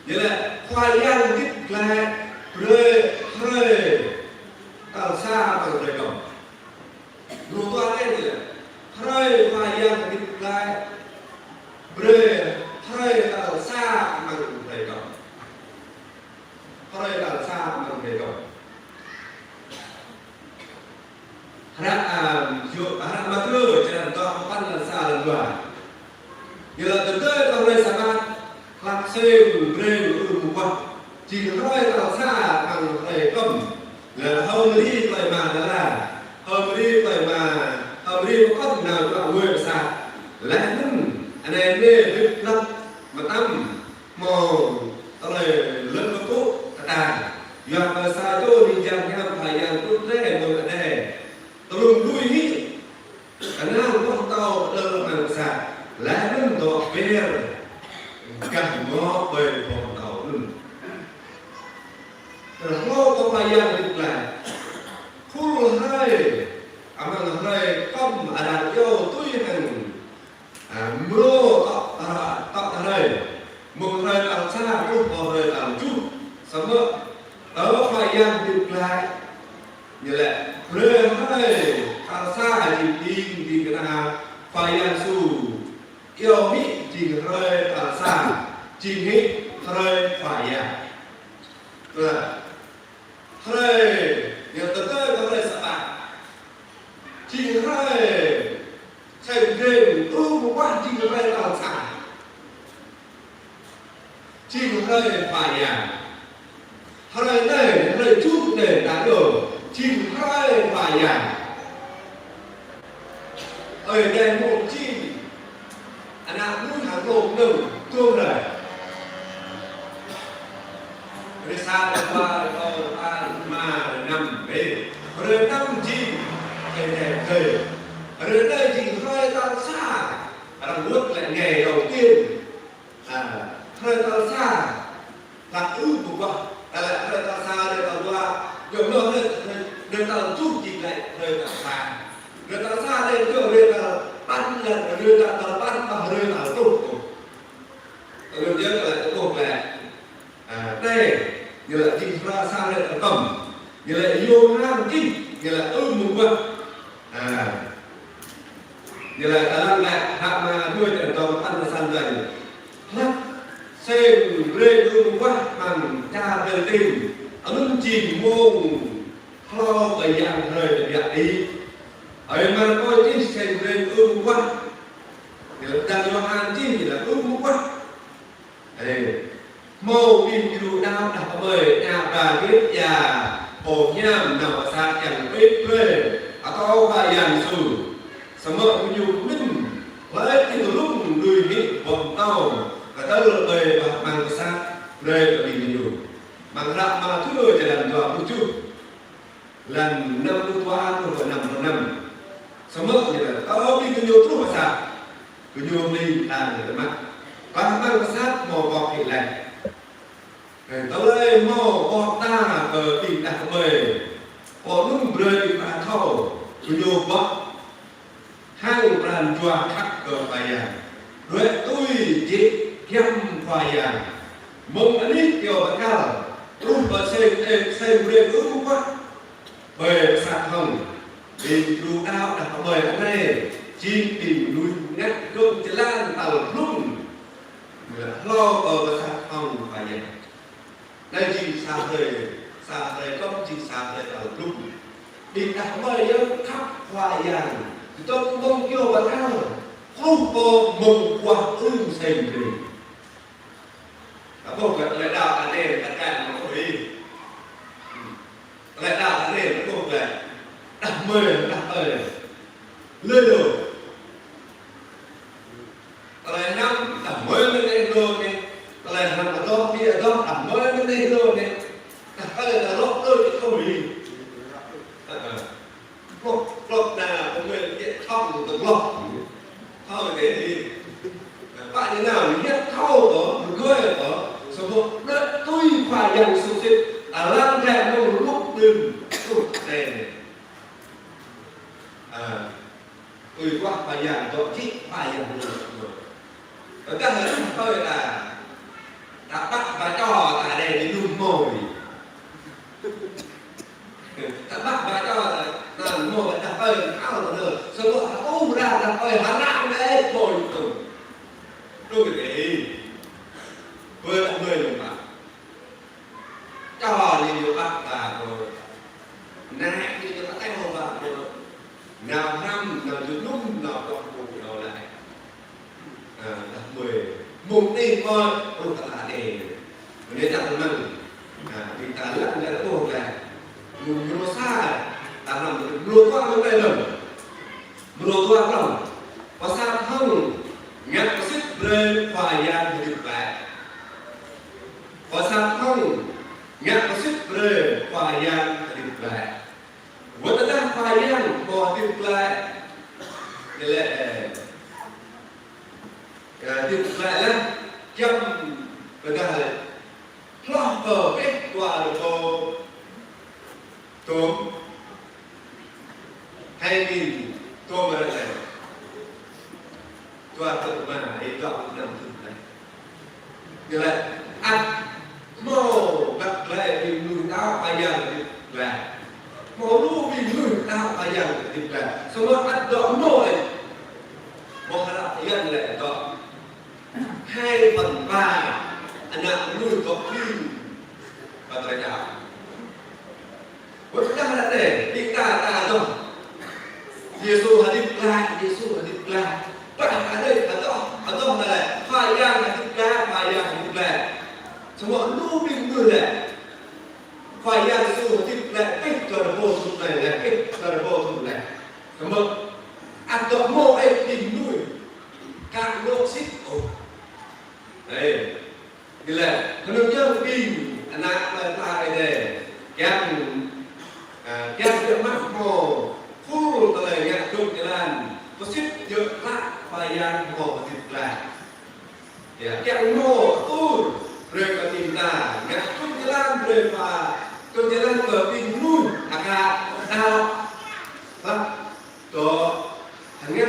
vậy là khoai yang kít là rơi rơi tao xa bằng rơi đồng đồ toan đấy thì rơi khoai yang kít là rơi rơi tao xa bằng rơi đồng rơi tao xa bằng rơi đồng harap makro jangan kau pan salah dua. Bila tentu kau boleh sama laksem brand rumah. Jika kau tahu sah ang kom, là hôm đi lại mà đó là hôm đi lại mà hôm đi có phần nào có người sah. Lẽ nên anh em đi biết lắm mà tâm mò tao lại lớn có tốt ta. Giờ mà sao cho mình chẳng theo phải rằng tốt thế rồi đây. Tolong lui ini karena Allah tahu dalam masa lain doa ber kahmo ber tahu nun kalau kau payah diklah full hai amal hai kom ada yo tu yang mro tak hai mung hai al sa tu hai al chu sama ở payah diklah như là rơi hơi thằng xa thì đi cái nào phải ăn su yêu mỹ chỉ rơi thằng xa chỉ nghĩ rơi phải à là rơi nhiều tờ tơi có rơi sợ bạn chỉ rơi chạy game một quan chỉ rơi thằng xa chỉ rơi phải à rơi này rơi chút để đá đồ chim hai vài nhà ở đây một chim anh nào muốn hàng lộn đừng tuôn rồi rồi xa được qua mà nằm bên rồi năm chim cái đẹp trời rồi đây chỉ hơi tao xa đang bước lại nghề đầu tiên hơi tao xa là ưu của vợ là hơi tao xa đây tao qua dùng nó người ta chút gì lại người ta xa người ta xa đây cho người ta bắt lần người ta bắt và người ta tốt người ta lại tốt là đây như là chính ra xa đây là cầm như là yêu nam kinh như là một vợ như là ta làm lại hạ mà nuôi trận tàu ăn là san dày lắc xem rê một vợ bằng cha đời tình ấn chìm mông lo về dạng thời để dạng đi ở mà coi cái xem lên quá người ta cho hàng chi thì là quá mâu in dù đau đau bời nhà bà biết già hồ nham nào xa chẳng biết quê tao và dàn sù sớm mơ nhiều minh lấy cái lúc người nghĩ vòng tàu và ta lừa bời và bằng xa đây là bị nhiều bằng rạ mà thứ người thì làm dọa một chút lần năm qua rồi năm sớm mơ thì là tao đi nhiều thứ mà sao cứ nhiều mình làm để mặt và mang sát mò bọc hình này tao lấy mò bọc ta ở tìm đặt bời có lúc rơi và thâu cứ nhiều bọc hai bàn chùa khắc cờ bài rồi tôi chỉ kiếm bài mong anh ít kiểu bạc cao lúc ở xem về cứ quá bề sạt hồng vì đủ đau đặt bề hôm nay chim tìm núi ngắt công chỉ lan tàu lúc lo ở sạt hồng phải vậy đây chỉ xa thời công chỉ xa thời tàu lúc đi đặt bề nhớ khắp hoài vàng tôi cũng mong kiểu bạc cao không có mong qua ưng xem về không phải lãnh đạo anh em tất cả mọi người lãnh đạo anh em nó không phải đặt mời lên rồi lại năm đặt mới lên đây rồi này lại năm là do bia do đặt mới lên đây rồi này đặt cái là lót ơi chứ không gì lót nào có người điện thông từ lót thôi thế thì bạn như nào thì nhất thâu đó người đó số một đất tôi phải dành số xịt lan rèm một lúc đừng tụt đèn quá phải dàn cho chị phải dàn được ở các hình hơi là đã bắt và cho cả đây để lùm mồi đã bắt và cho là mồi đã hơi áo rồi nữa xong rồi ôm ra đã hơi hắn nặng đấy mồi từng đôi cái gì vừa là người luôn mà cho thì nhiều bắt và rồi nè thì nó tay hồ vào rồi nào năm nào từ lúc nào còn cùng nào lại đặt 10 mục tiêu coi ông ta để để đặt mình vì ta lẫn ra đồ này dùng nó xa ta làm luôn qua bên đây rồi luôn qua lòng và sao không ngắt sức lên phải gian được lại và sao không ngắt sức lên phải gian được lại vẫn đang phải gian còn được lại để lại được lại là trong người ta lo cờ kết quả được tôm 2000 tôm ở đây tôi tự mà để chọn năm thứ này như vậy ăn mồ đặt lại vì người ta bây giờ là mồ lu vì người ta bây giờ là xong rồi ăn đỏ nồi một là hiện lại đó 2/3 anak nuôi có phim và thời đạo vẫn đang là để đi ta rồi Giêsu hadip lại tất cả ở đây ở đó là phải yang là hadip lại xong rồi lưu bình người này phải yang Giêsu hadip lại kết cho được vô dụng này là kết cho được vô dụng này cảm ơn ăn đó mô ấy tình nuôi các lô xích đấy như là nó nhớ kinh anak ta đây các việc mắc mồ phu tới nghe chung cái lan có xích dựa lại và yang mồ thịt lại các mồ tu rồi có tìm ta nghe chung cái lan rồi và chung cái lan cờ kinh nuôi cả đào đó thằng nghe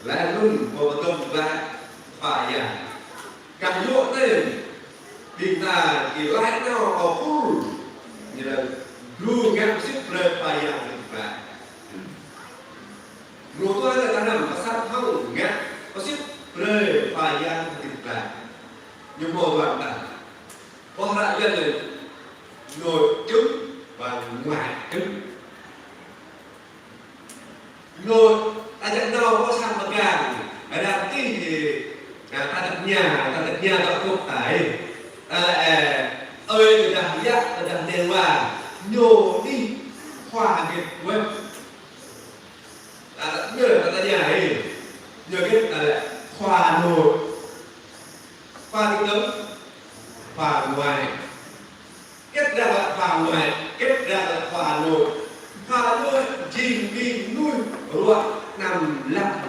lại luôn vào tâm lại phải càng lộ tên tìm ta thì lại nào có phu như là lu ngắm xích rơi phải lại lu tôi là ta nằm ở sát không ngắm có xích rơi phải lại nhưng mà bạn ta có lại dân này nội trứng và ngoài trứng nội ta chẳng đâu có sang bậc càng ở đằng tí thì ta đặt nhà ta không phải ơi người ta giác người ta đều mà nhổ đi hòa nghiệp quên nhớ là ta nhà ấy nhớ biết là hòa nội hòa cái tấm hòa ngoài kết ra là hòa ngoài kết ra là hòa nội chìm đi nuôi ruộng nằm lặng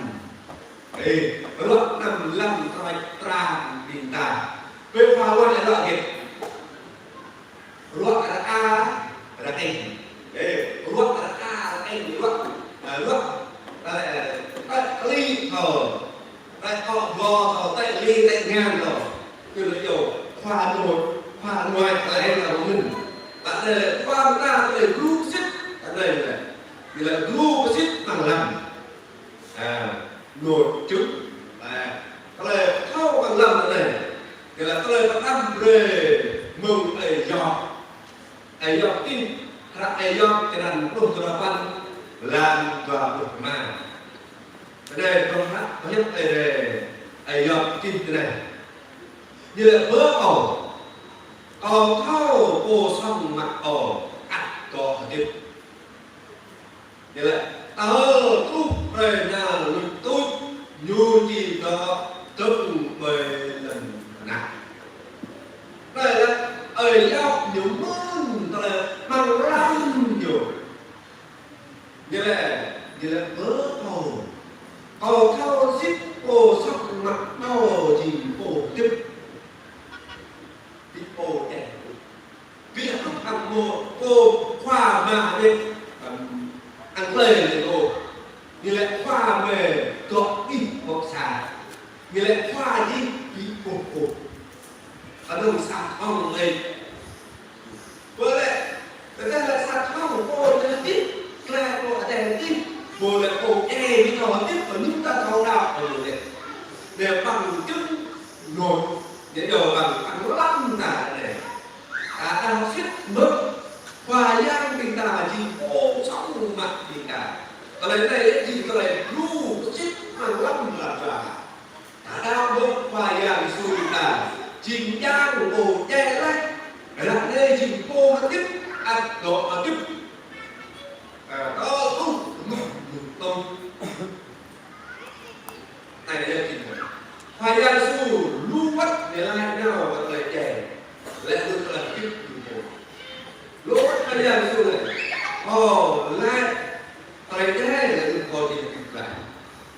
ruộng nằm lặng rồi tràn đình tà về hòa ngoài là loại nghiệp ruộng là a là tên ruộng là a là tên ruộng là ly thờ tại họ gò thờ tại ly tại ngang rồi từ là kiểu hòa nội hòa ngoài là em là mình tại đây là qua ta đây group xích tại đây này thì là group xích bằng lầm nội trứng cái này thâu bằng lầm này thì là cái này ta ăn về mừng ấy giọt tin ấy giọt cái đàn đục cho nó văn làm và đục mà cái này không hát có nhất ấy giọt tin cái này như là bớ ổ thâu cô xong mặt ổ ăn có tiếp như là tút về nhà lụt tút nhu chỉ có tức về lần nào đây là ấy giọt nhiều mơn là mang răng nhiều như là bớ ổ thâu xích cô xong mặt đau chỉ cổ tiếp cô đẹp vì lúc ăn cô khoa mà đi ăn play này cô như là khoa nghĩa là khoa gì bị cổ ở đâu sạc không này với lại người ta là sạc không cô là tiếp là cô đèn tiếp cô là cô e với nó tiếp và chúng ta thao đạo ở đây để bằng chứng nổi để đồ bằng lắm là để đang thiết mức và giang tình ta chỉ ô sống mặt tình ta ở đây này chỉ có này lu chích bằng lắm là đau bước và giang xuôi ta trình giang cổ che lấy là đây trình cô nó tiếp ăn độ mà tiếp đó không không này là trình phải giang xuôi lu bắt để lại nào mà lại trẻ lại được là tiếp lúc bây giờ xuống này lại tại thế là được coi thì lại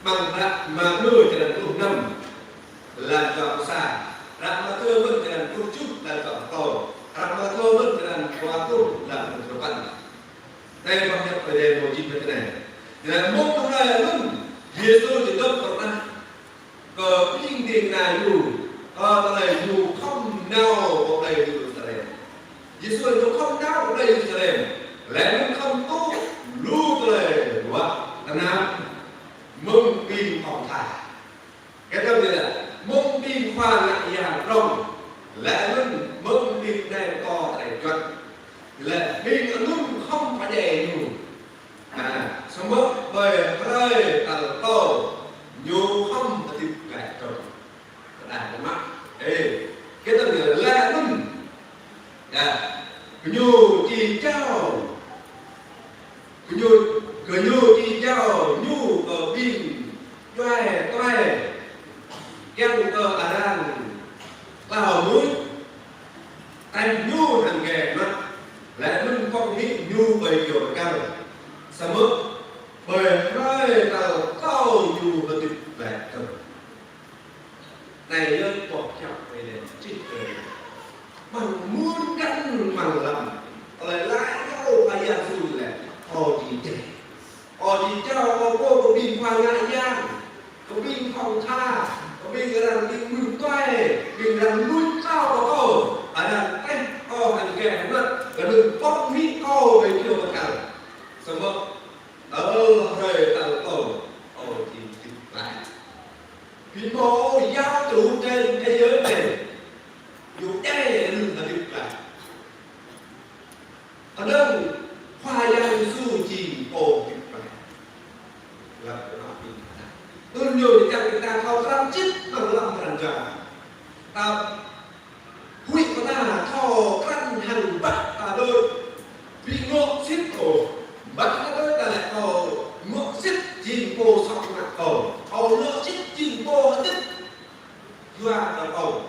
bằng đặt mà đưa cho lần cùng năm là chọn xa đặt mà thưa vẫn cho lần cùng chút là chọn tội đặt mà thưa vẫn cho lần qua cùng là một số văn đây bằng nhập về đề một chín như thế này là một trong hai là lúc phía tôi thì tôi còn ra cờ kinh tiền này dù này dù không nào có đây dù tại đây Giêsu nó không đau ở đây Jerusalem, lẽ nó không tốt lưu lời của thằng nào mông pin phòng thải cái đó là mông pin khoa lại nhà rồng lẽ nó mông pin đèn to tại chuẩn lẽ pin nó luôn không phải đè nhiều xong mất về rơi tầng to nhiều không có tìm lại trồng đàn cái mắt cái đó là lẽ nó nhu chi trao nhu chi trao nhu ở bin toe kêu ở đang vào núi thành nhu thành nghề mắt lại luôn con nghĩ nhu bầy kiểu cao sao mức bầy rơi tàu cao nhu và tuyệt vời này lên bỏ chọc về để chích về bằng muôn căn bằng lầm lại nhau phải ra xui là họ chỉ cho cô có bin khoa ngại giang có bin phòng tha có bin rằng bin mừng toại bin rằng nuôi cao của cô ở đằng cách cô hành kẻ mất và đừng bóc mít cô về chiều một cả xong không thời tàu tổ chỉ chụp lại bin bố giao chủ trên thế giới này dù đây là điều là ở đâu hoa giang su chỉ cổ kịp phải là cái đó đi tôi nhiều thì chẳng người ta thao ra chết bằng lòng ràng ràng ta huy của ta thò căn hàng bắt ta đôi bị ngộ xít cổ bắt ta đôi ta lại thò ngộ xít chìm cô sọc mặt cổ thò ngộ xít chìm cô hết tích doa ta cổ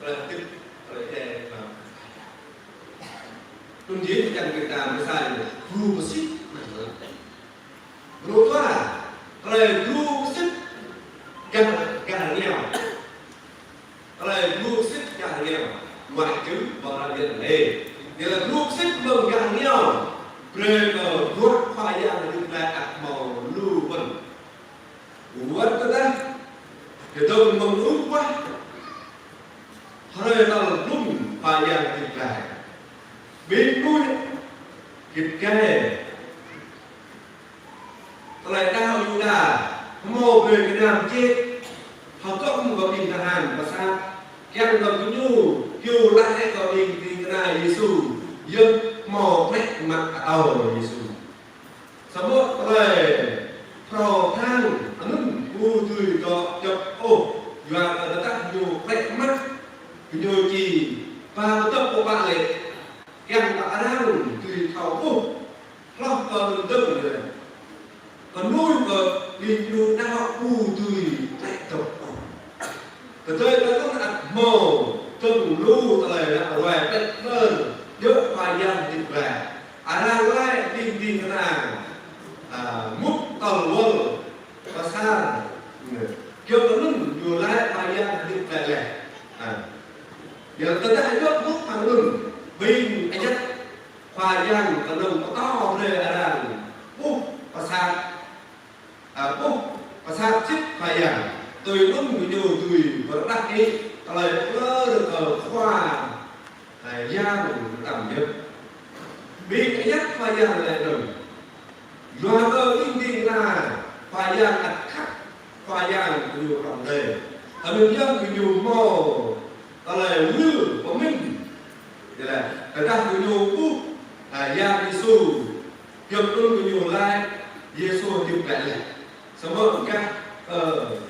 là tiếp lời đề và tôi nghĩ rằng người ta mới sai là ru xích ru thoa lời ru xích gà nghèo lời ru xích gà nghèo ngoại chữ và là điện đề thì là ru xích mầm gà nghèo rồi ruột khoai giang là được lại ạc màu lưu vần quất cái đó thì tôi mong ước quá hơi ta lúc và dàn thịt lại biến nuôi thịt kê lại đau như là mồ về cái nam chết họ cộng vào bình thằng hàn và sao kèm vào cái nhu kêu lại vào bình thì cái này Giêsu dương mồ mẹ mặt tàu Giêsu sao bố lại thò thang ấn u tươi cho ô và nó tác nhiều mẹ mắt nhiều gì và tập của bạn này kèm cả đang tùy thảo phúc lo còn từng người còn nuôi vợ vì nhiều đau u tùy lại tập từ đây nó có đặt màu từng lưu tại là ngoài đất hơn nhớ vài dặm thịt về đang lại đi cái nào múc tầng luôn và xa kêu nó lưng nhiều lại vài dặm thịt về này giờ ta đã nước múc thằng lưng bình anh nhất khoa giang thằng lưng có to lên đang bút và xa chích khoa giang tôi luôn nhiều tùy vẫn đắc ý lời nó được ở khoa gia của tầm nhất bị cái nhất khoa gia lại rồi loa cơ kinh kinh là khoa gia đặt khắc khoa gia của nhiều lòng đề ở bên dân của nhiều mò lời như của mình thì là người ta của nhiều phút gia Giêsu nhập luôn của nhiều lai Giêsu nhập lại là xong rồi các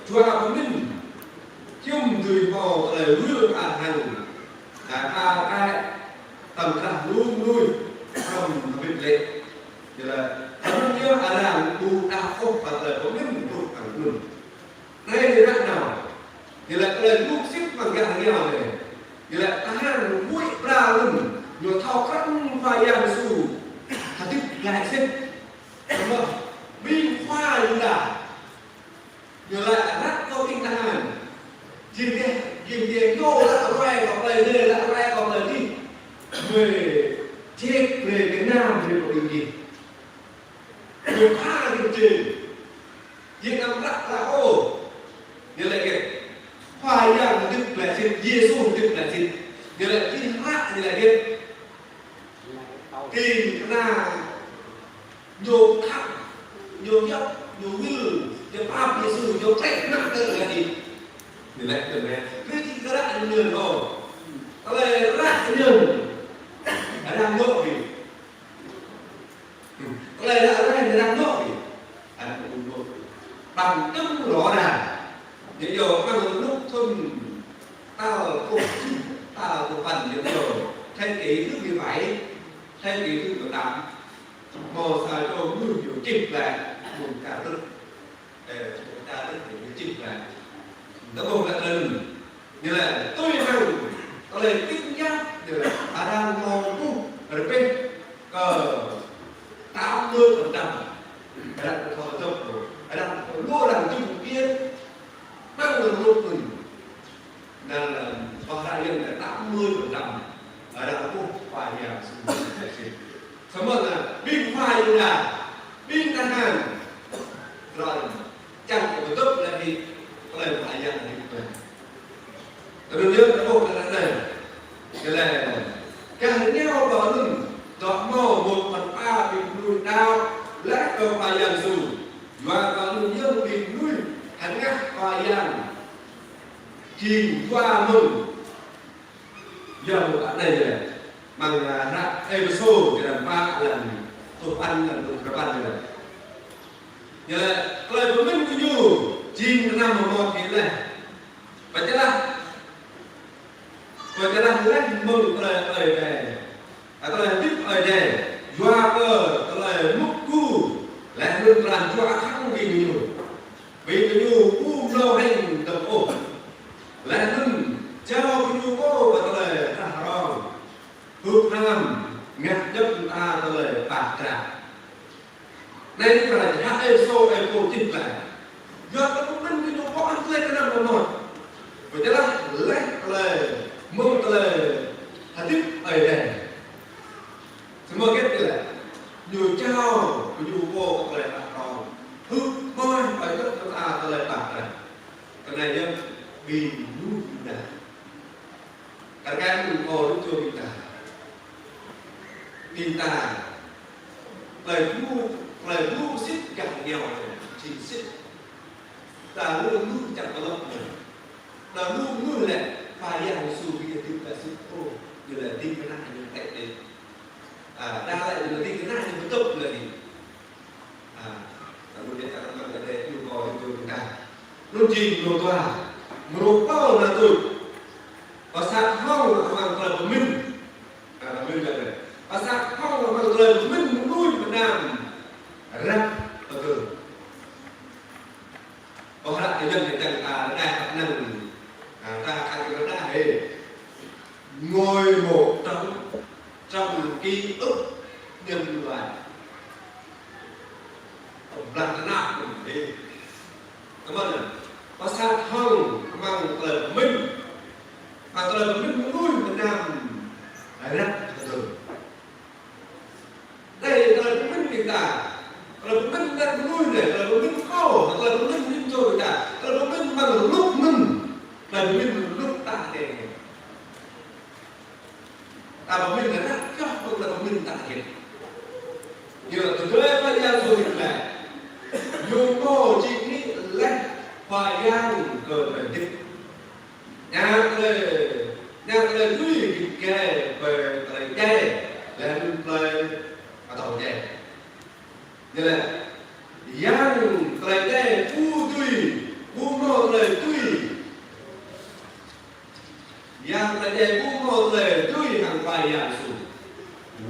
Chúa của mình chung từ mò lời như hành cái tầm cả luôn nuôi trong việc lệ thì là không nhớ làm tu đạo không phải là có biết một thằng người đây thì rất nào thì là lời lúc xích bằng gạo nghèo này thì là ta hàng mũi ra luôn nhiều thao khắc và giang su thật thích lại xích đúng không binh khoa như là nhiều lại rất có tinh thần dìm kìa nhô đã roe còn lời đây đã roe còn lời đi người chết về cái Nam về một điều gì người pha điều gì nhưng năm rất là ô như lại kìa khoai giang là tức là xin Giêsu tức là xin như lại khi hát như lại kìa thì là nhiều thẳng nhiều dốc nhiều ngư nhiều pháp Giêsu nhiều trách nặng hơn là gì như lại kìa này cứ chỉ có đã nhiều rồi có lẽ rất nhiều đã đang ngộ gì có lẽ đã đang ngộ gì bằng tâm rõ ràng những điều mang lúc thôn tao không tao một phần những điều thay kỷ thức như vậy thay kỷ thức của tám mò xài cho người nhiều chịp lại một cả thức để chúng ta thức để chịp lại nó một là lần như là tôi rằng có lẽ kinh giác như là đang mò tu ở bên 80% cái đó không tốt rồi cái đó luôn làm chung một kia mang được một mình nên là có đại diện là 80% ở đó cũng phải nhà sự sớm hơn là pin khoai như là pin ngân hàng rồi chẳng có tốt là gì có lẽ phải nhà là gì rồi đương nhiên cái bộ là này cái là càng nhau đó lưng đó mò 1/3 bị nuôi đau lẽ cơ phải dàn dù và có những dân bị nuôi hắn ngắt phải dàn chìm qua mừng giờ một bạn này này bằng ra episode thì là 3 lần thuộc ăn là thuộc các bạn này như là lời của mình cũng như chìm năm một thế này và thế là lấy mừng lời này lời tiếp lời này doa cơ lời múc cu lại luôn làm cho khắc vì nhiều vì nhiều cu lâu hành tập ổ lại luôn cho nhiều cô và lời thả rong hụt nam ngặt nhất ta lời bạc trả đây là hát eso eco chích lại do nó cũng mình nhiều có ăn lên cái năm một vậy thế là lấy lời mừng lời hạt tiếp ở đây semua kết là nhiều trao nhiều cô lời bạc rong hụt môi phải rất ta lời bạc này cái này nhá vì nuôi là cả cái mình ngồi lúc chưa mình ta lời lu xích càng nghèo chỉ xích ta luôn lu chẳng có lắm là lu lại phải dàn su bây giờ tìm là xích ô như là tìm cái này như vậy đấy đa lại là tìm cái này như tốt là gì luôn để các bạn ở đây yêu cầu cho chúng ta luôn chìm luôn tòa một bao là tôi và sát hông là hoàn toàn của mình là mình là này và sát hông là hoàn toàn của mình nuôi Việt Nam rất là từ có lại cái dân thì chẳng ta đại học năng ta ăn cái đó đây ngồi một trong ký ức nhân loại lần nào cũng thế cảm ơn có sát hông mang lời mình và lời mình nuôi Việt Nam rất là từ đây là lời mình hiện tại lời mình đang nuôi này lời mình khổ lời mình cho người ta lời mình bằng dan min lúc ta để ta bảo min là nát chót không là min ta hiện nhờ từ đấy bây giờ rồi là dùng mô chỉ nghĩ lên phải yang cờ về đích nhang lên quý vị kề về tại kề lên lời ở đầu kề như là yang tại kề u tùy u mô lời tùy yang tại kề u mô lời tùy hàng bài yang sụt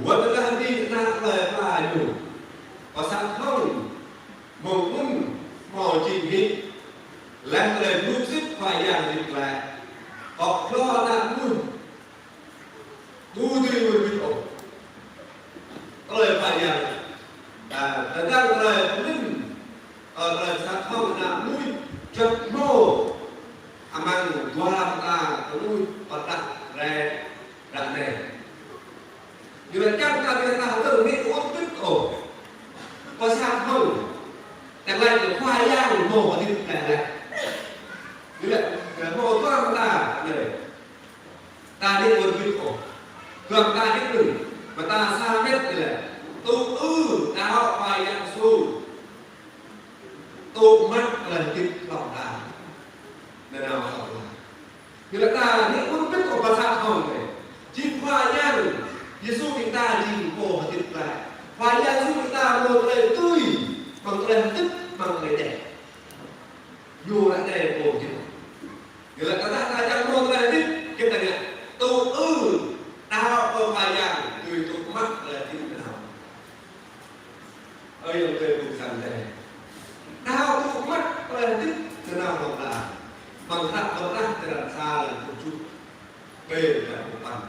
buat lah di nak laju pasal không một muốn mò chìm hít làm lời lúc xích phải dạng dịch lại họ lo nạn luôn tu tùy người bị ổn lời phải dạng thật ra lời linh lời sát không nạn nuôi chật mô mang qua ta có nuôi và đặt rè đặt này như là trong ta người ta tự nghĩ uống tức ổ có sao không đặc lại được khoai lang mổ thì là như là mổ toang ta này ta đi uống tức ổ thường ta đi đừng mà ta xa hết thì là tu đào khoai lang su tu mắt là tích lòng ta nên nào học là như là ta đi uống tức ổ có sao không này chỉ khoai lang Yesus kita di bawah kita. Wajah Yesus kita mulai tui, mulai tức, mulai đẹp. Dù là đẹp bổ chứ. Người là ta chẳng mulai tức, kita nghe. Tu đau ở wajah, người tu mắt là tức nào. Ơi ông tôi cũng sẵn đây. Đau tu mắt là tức, thế nào học là bằng thật thì làm xa là một chút. Về là một bằng.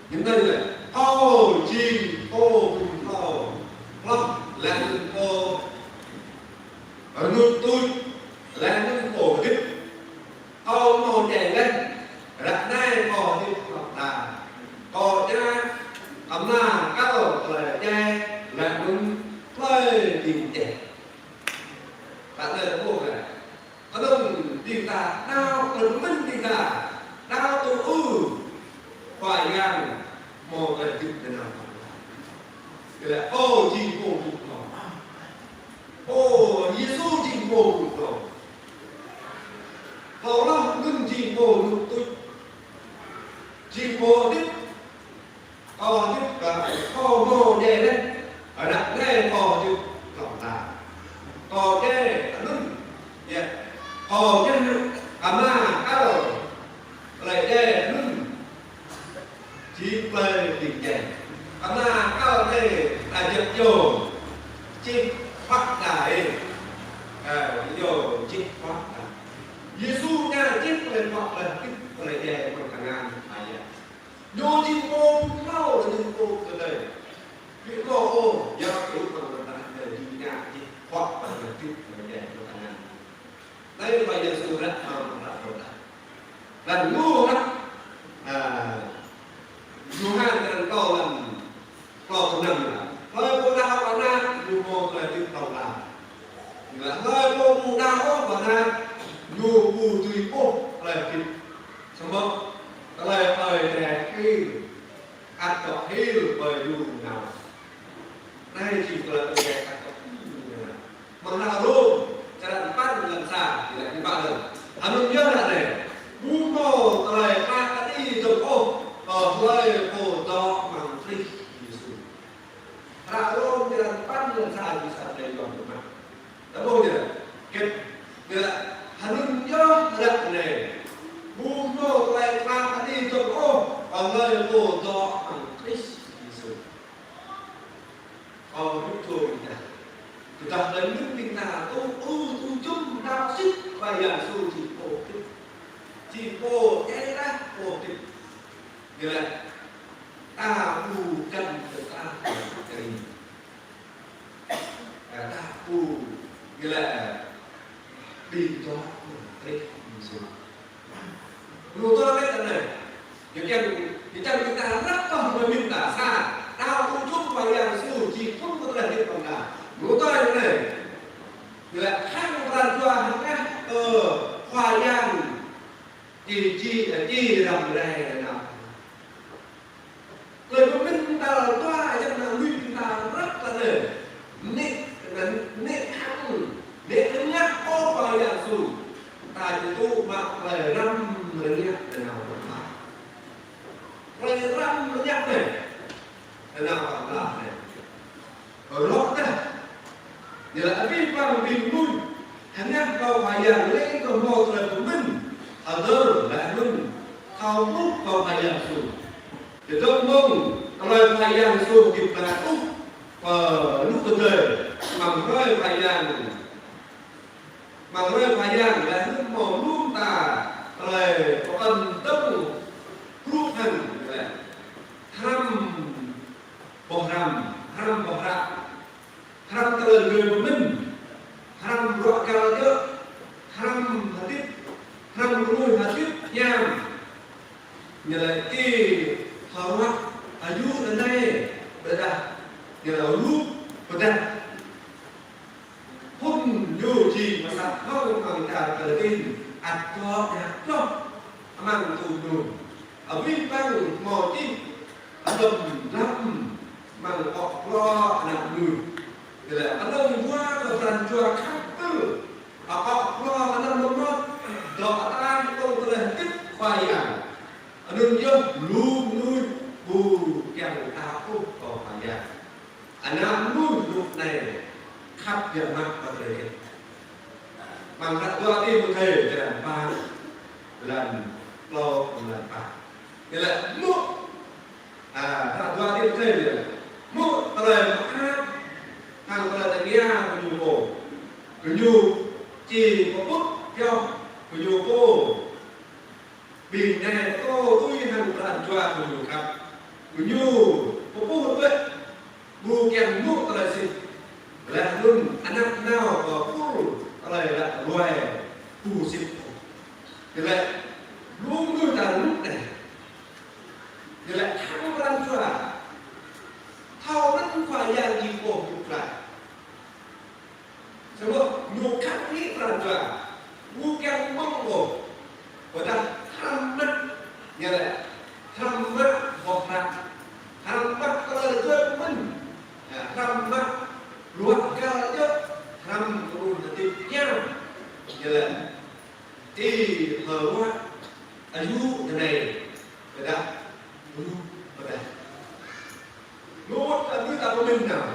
Những đây là ô chim ô cùng thầu lắm là những cô ở nước tôi là những cổ thích ô màu nhảy lên đặt nay có thích học là có nha ấm là các ở là nha là những lời tình trẻ bạn ơi nó buộc này có đông tìm ta đau lớn minh tìm ta đau tôi phải ngang một là chụp thế nào thì là ô chỉ vô cùng rồi ô Giêsu chỉ vô cùng rồi họ làm ngưng chỉ vô cùng tôi chỉ vô đích họ đích cả họ mồ nhẹ lên ở đặt đây họ chụp lòng ta họ cái ngưng họ cái cảm ơn các bạn lại đây ngưng chỉ về tình trạng, karena kalau đây là giật dồn, chỉ phát đại, dồn chỉ phát đại. Giêsu nha chỉ lên phát lên cái lời dạy của cả ngàn ai vậy? Dồn chỉ mồm lâu là những cô từ đây, những cô ô, giờ yếu còn là đời đi nha chỉ phát là cái lời dạy của cả ngàn. Đây là Giêsu rất rồi là ngu lắm. Tuhan dan kau tenang lah. Kalau kau dah mana, you mau kelihatan kau lah. Kalau kau muda kau mana, you butuh kau kelihatan. Sebab kalau đẹp khi ăn cọ hiu bởi dù nào, nay chỉ là đẹp ăn cọ hiu nào. Mà nào luôn, cho nên bắt làm sao thì lại như bạn rồi. Anh nhớ là này, bu mồ thời ta đi rồi ô. Lời cổ đó bằng thích Giêsu. Ra luôn thì là bắt lần sai thì sao đây còn được mà. Đã vô thì là kết như là hắn nhớ rất này. Bu mô lại ta đi cho ô bằng lời cổ đó bằng thích Giêsu. Lúc thôi mình ta. Chúng ta lấy nước mình ta tu chung đạo sức và Giêsu chỉ cổ thích. Chỉ cổ cái đó cổ thích. Như là ta phù cần được ta cái ta phù như là đi cho cái gì rồi tôi biết này những em thì trong chúng ta rất cần phải mình tả xa đau không chút vàอย่างsự chỉ không có thể hiện bằng cả nếu tôi này như là hai một lần qua hàng khác khoa yang chi rầm rè nào lời của mình ta là toa trong là mình ta rất là nề nệ thăng nệ thăng nhắc ô vào nhà sùi ta chỉ tu mặc lời răm lời nhắc để nào còn lại lời răm lời nhắc này để nào còn lại này ở lót này như là vi phạm bình lui hắn nhắc vào phải nhà lấy còn một lời của mình ở đâu lại mình thao bút vào phải nhà sùi để trong mông lời phải nhà sùi kịp là úp lúc từ đời bằng rơi phải dàn là nước màu luôn ta lời có ẩn tâm lúc hành là tham bỏ rằm tham ta là người của mình tham rõ cao nhớ tham hạt tiếp tham nuôi hạt tiếp nhàm như là cái thở mắt ở dưới đến đây để ra như là lúc của ta hôn dù gì mà sạch không bằng cả tờ tin ạch cho nhạc cho mang tù đủ ở bên băng mò chim ở đầm lắm mang ọt lo nặng người thì là ở đâu qua ở dàn chùa khác tư ở ọt lo ở đâu một nó đỏ ta không có thể tích khoai ảnh ở đường dương luôn nuôi bù kèm ta không có khoai ảnh anh em luôn lúc này khắp việt nam và thế bằng đặt qua đi một thầy để làm ba lần lo lần ba thì lại mua đặt qua đi một thầy để mua lời hát hàng lời tại nghe của nhiều cổ của nhiều chỉ có bút theo của nhiều cô bình này cô tôi hàng lần qua của nhiều khắp của nhiều có bút vậy bu kèm mua lời gì là luôn anak nào có phu lời là loài phu xịt thì lại luôn người ta lúc này thì lại thăng lan cho thao đất phải dàn gì cổ chụp lại xong rồi nhiều khác nghĩ lan cho bu kèm mong cổ của ta tham đất như là tham đất hoặc là tham đất có lời chơi của mình tham đất luộc cao nhất tham luôn là tiếp nhau như là thì hờ quá ayu như này người ta người ta nốt là người ta của mình nào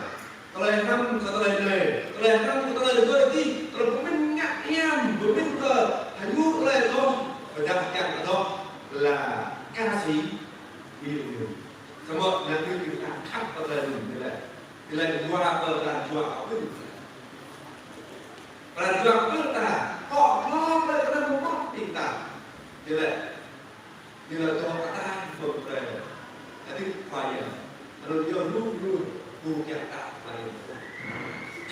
lời năm lời này lời năm lời tôi đi lời của mình ngạc nhiên của mình là ayu lời thôi người ta chẳng là thôi là ca sĩ đi được xong rồi là như người ta khắp vào lời mình như này thì lại qua ở là chùa ở bên là chùa ở bên ta họ lo về cái năm mốc tình cảm thì lại cho cả ta một về là thứ khoai rồi giờ luôn luôn buồn chặt ta phải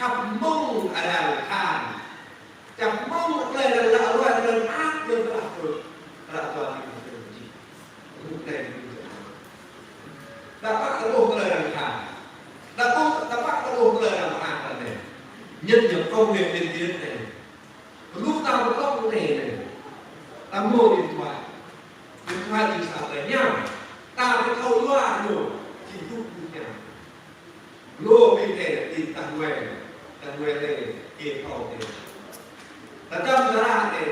chập mông ở đàn khan chập mông đây là loại lần ác luôn là chùa thì gì lúc này đã bắt cái bộ lời đàn khan đã bắt cái bộ lời đàn khan này nhân nhập công nghệ tiên tiến này lúc tao có công này ta mua điện thoại thì sao để nhau ta phải thâu loa rồi chỉ lúc như nhau lô bên này thì ta nguề này kê khẩu này ta chăm ra này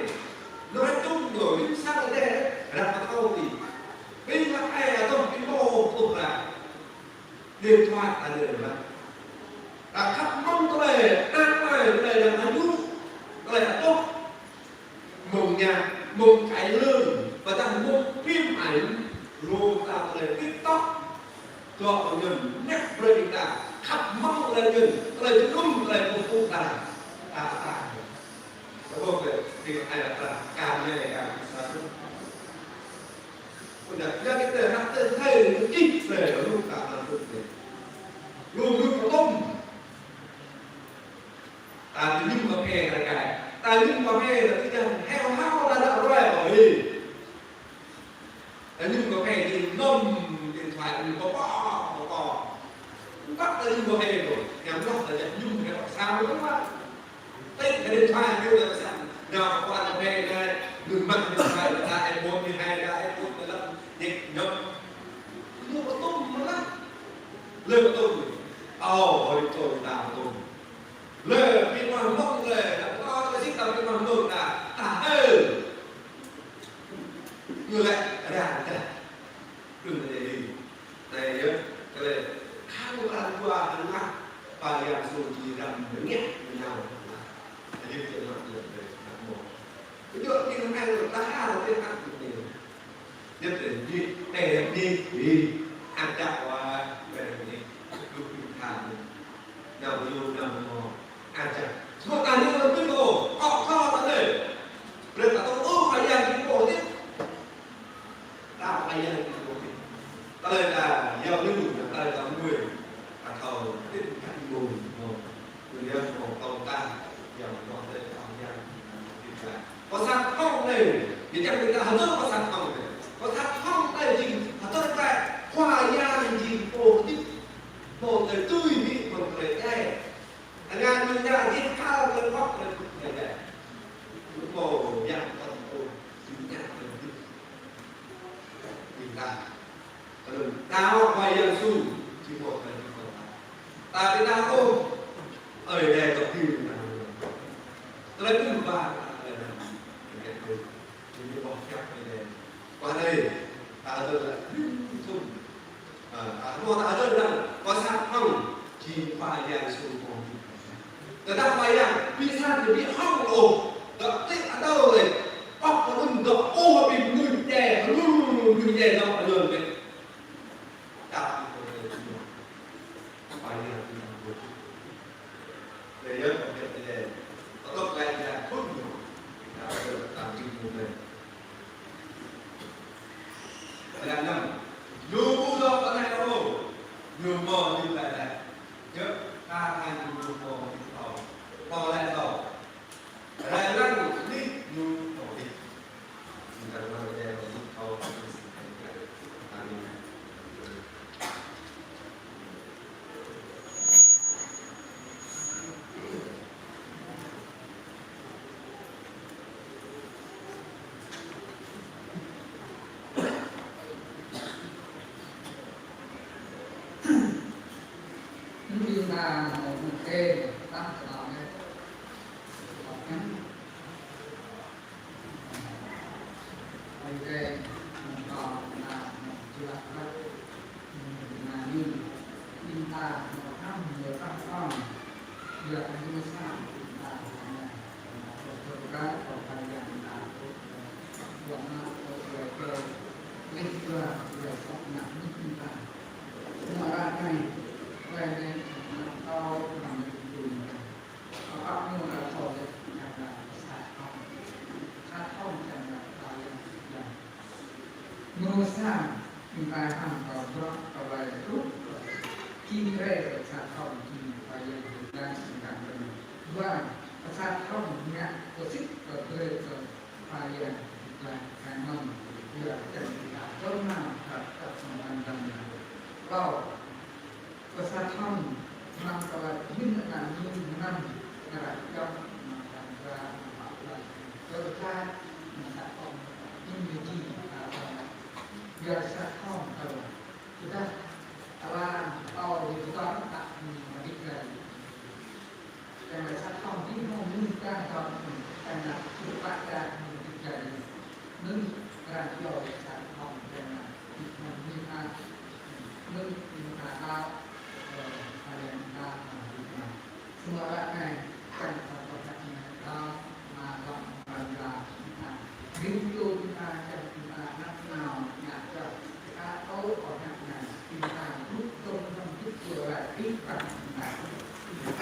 nói chung rồi nhưng sao ở đây là ta thâu thì bên mặt ai là không cái lô tục là điện thoại là được mà ta khắp mong có này đang này là nó giúp có này là tốt mừng nhạc mừng cải lương và ta mừng phim ảnh luôn ta có này tiktok cho nhân nhắc về ta khắp mong là nhân có này đúng có này một ta đúng không vậy thì ai là ta càng này càng sao còn là ra cái tờ hát tờ thay nó ít về nó luôn ta là luôn luôn có tông ta nhưng mà nghe là cái ta nhưng mà nghe là cái chân heo hao là đạo rồi bởi ta nhưng mà nghe thì ngâm điện thoại mình có bò bắt ta nhưng mà nghe rồi nhắm lóc là nhận nhưng cái sao nữa quá tên cái điện thoại kêu là sao nào qua là nghe này đừng mất điện thoại là iPhone 12 là iPhone hồi tôi đào tôi lệ bị mà mong lệ là có cái gì tao bị mà mong là như vậy ra cái đừng để đi này nhớ cái này khang ăn qua ăn ngắt và làm số chỉ làm nhẹ nhau là như thế nào được đấy một ví dụ như hôm nay người ta hai đầu tiên ăn được nhiều nhất là đi để đi ăn cháo về đi cứ thả nào vô nào mò ăn cháo một cái như là cái đồ họ cho ta để rồi ta tôi phải làm cái đồ tiếp ta phải làm cái đồ tiếp ta đây là gieo cái đủ ta đây là người ta thầu tiếp các nguồn người dân của tàu ta gieo nó đây là gieo có sao không này thì chắc người ta hết có sao không này có sao không đây chỉ hết lại khoa gia gì cổ tích một người tươi vị một người nghe anh em mình ra thiết cao cơn khóc lên người này lúc bồ nhạc con cô chính nhạc lên tích mình ta quay dân su chỉ một người ta cái ta ôm ở đây tập kim tôi lấy cái ba như bỏ kẹp này qua đây ta tôi là chung mua ta tôi là có sao không chỉ phải dàn xuống cùng người ta phải rằng vì sao thì bị hỏng ổ đập tích ở đâu rồi bóc nó đừng đập ô bị người đè đâu ở đường này đạp phải dàn để nhớ một cái đề nó tốt lên là thuốc nhiều đã được làm trình một này là năm dù bu do cái này đâu dù mò như lại này nhớ ta thành dù mò mò lại đầu lại lăn đi dù mò đi chúng ta nói về cái câu chúng ta một kê tăng trở lại ok còn là chưa là như chúng ta một năm nhiều năm con việc như sao là một cái của thời gian là của nó về kê lên chưa về sống nặng như chúng ta nhưng mà ra này về đây tao làm được họ như là thôi là sát không chẳng là tao làm ngô sang chúng ta làm có cho có bài lúc khi về ở sát không thì phải làm được đang sự cảm nhận và sát không nhạc có sức có thuê rồi phải làm là cái mong là chẳng là tốt nào thật thật hoàn toàn vào và sát không năm có là những là những năm là trong mà thành ra họ là cơ ra mà sát không nhưng như gì là giờ sát không ở chúng ta là to thì chúng ta đặt mà đi vềแต่ว่าสักท่องที่ห้องนึ่งการทำการนับสุภาพการมันติดใจนึ่งการย่อยสักท่องแต่ว่ามันมีการนึ่งมีการเอาอะไรมาสมมติว่าไงการทำประกันเรามาทำปัญญาดิ้นจูนการจับการนับนาวอยากจะการเอาออกจากงานเป็นการลุกตรงทำทุกตัวอะไรที่ปัญหาเ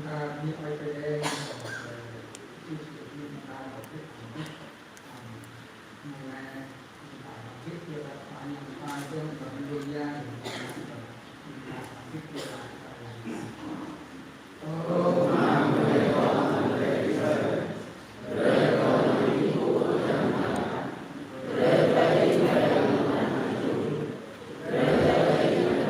ta đi quay về đâyที่มีการประพฤติในคิดเกี่ยวกับการยังตายเรื่องของเรื่องยากคิดเกี่ยวกับอะไรโอ้มาเมื่อก่อนเลยเรื่อยก่อนที่ผู้จะมาเรื่อยไปเรื่อยมาอยู่เรื่อยไปเรื่อย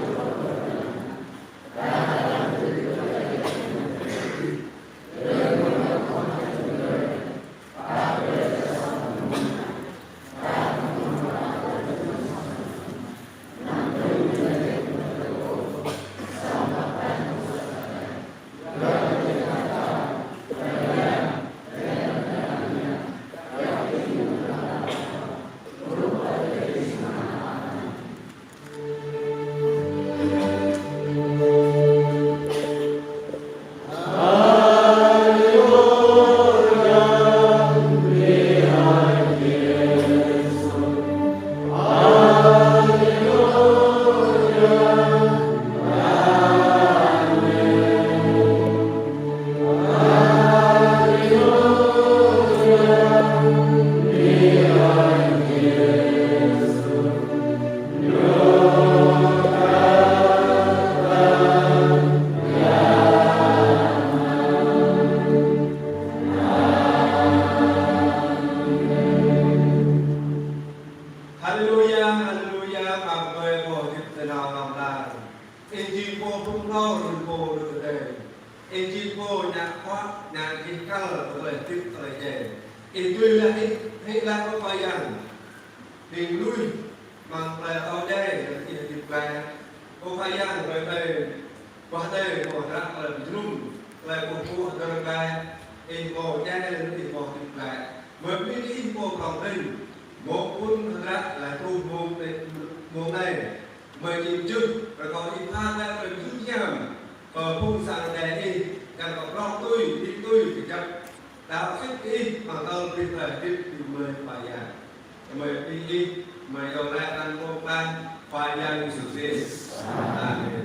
มาการเรื่อยเรื่องของคนเรื่อยปาเรื่อยMời ông lại ăn vô ban, khoai lang, sủi xì. Amen.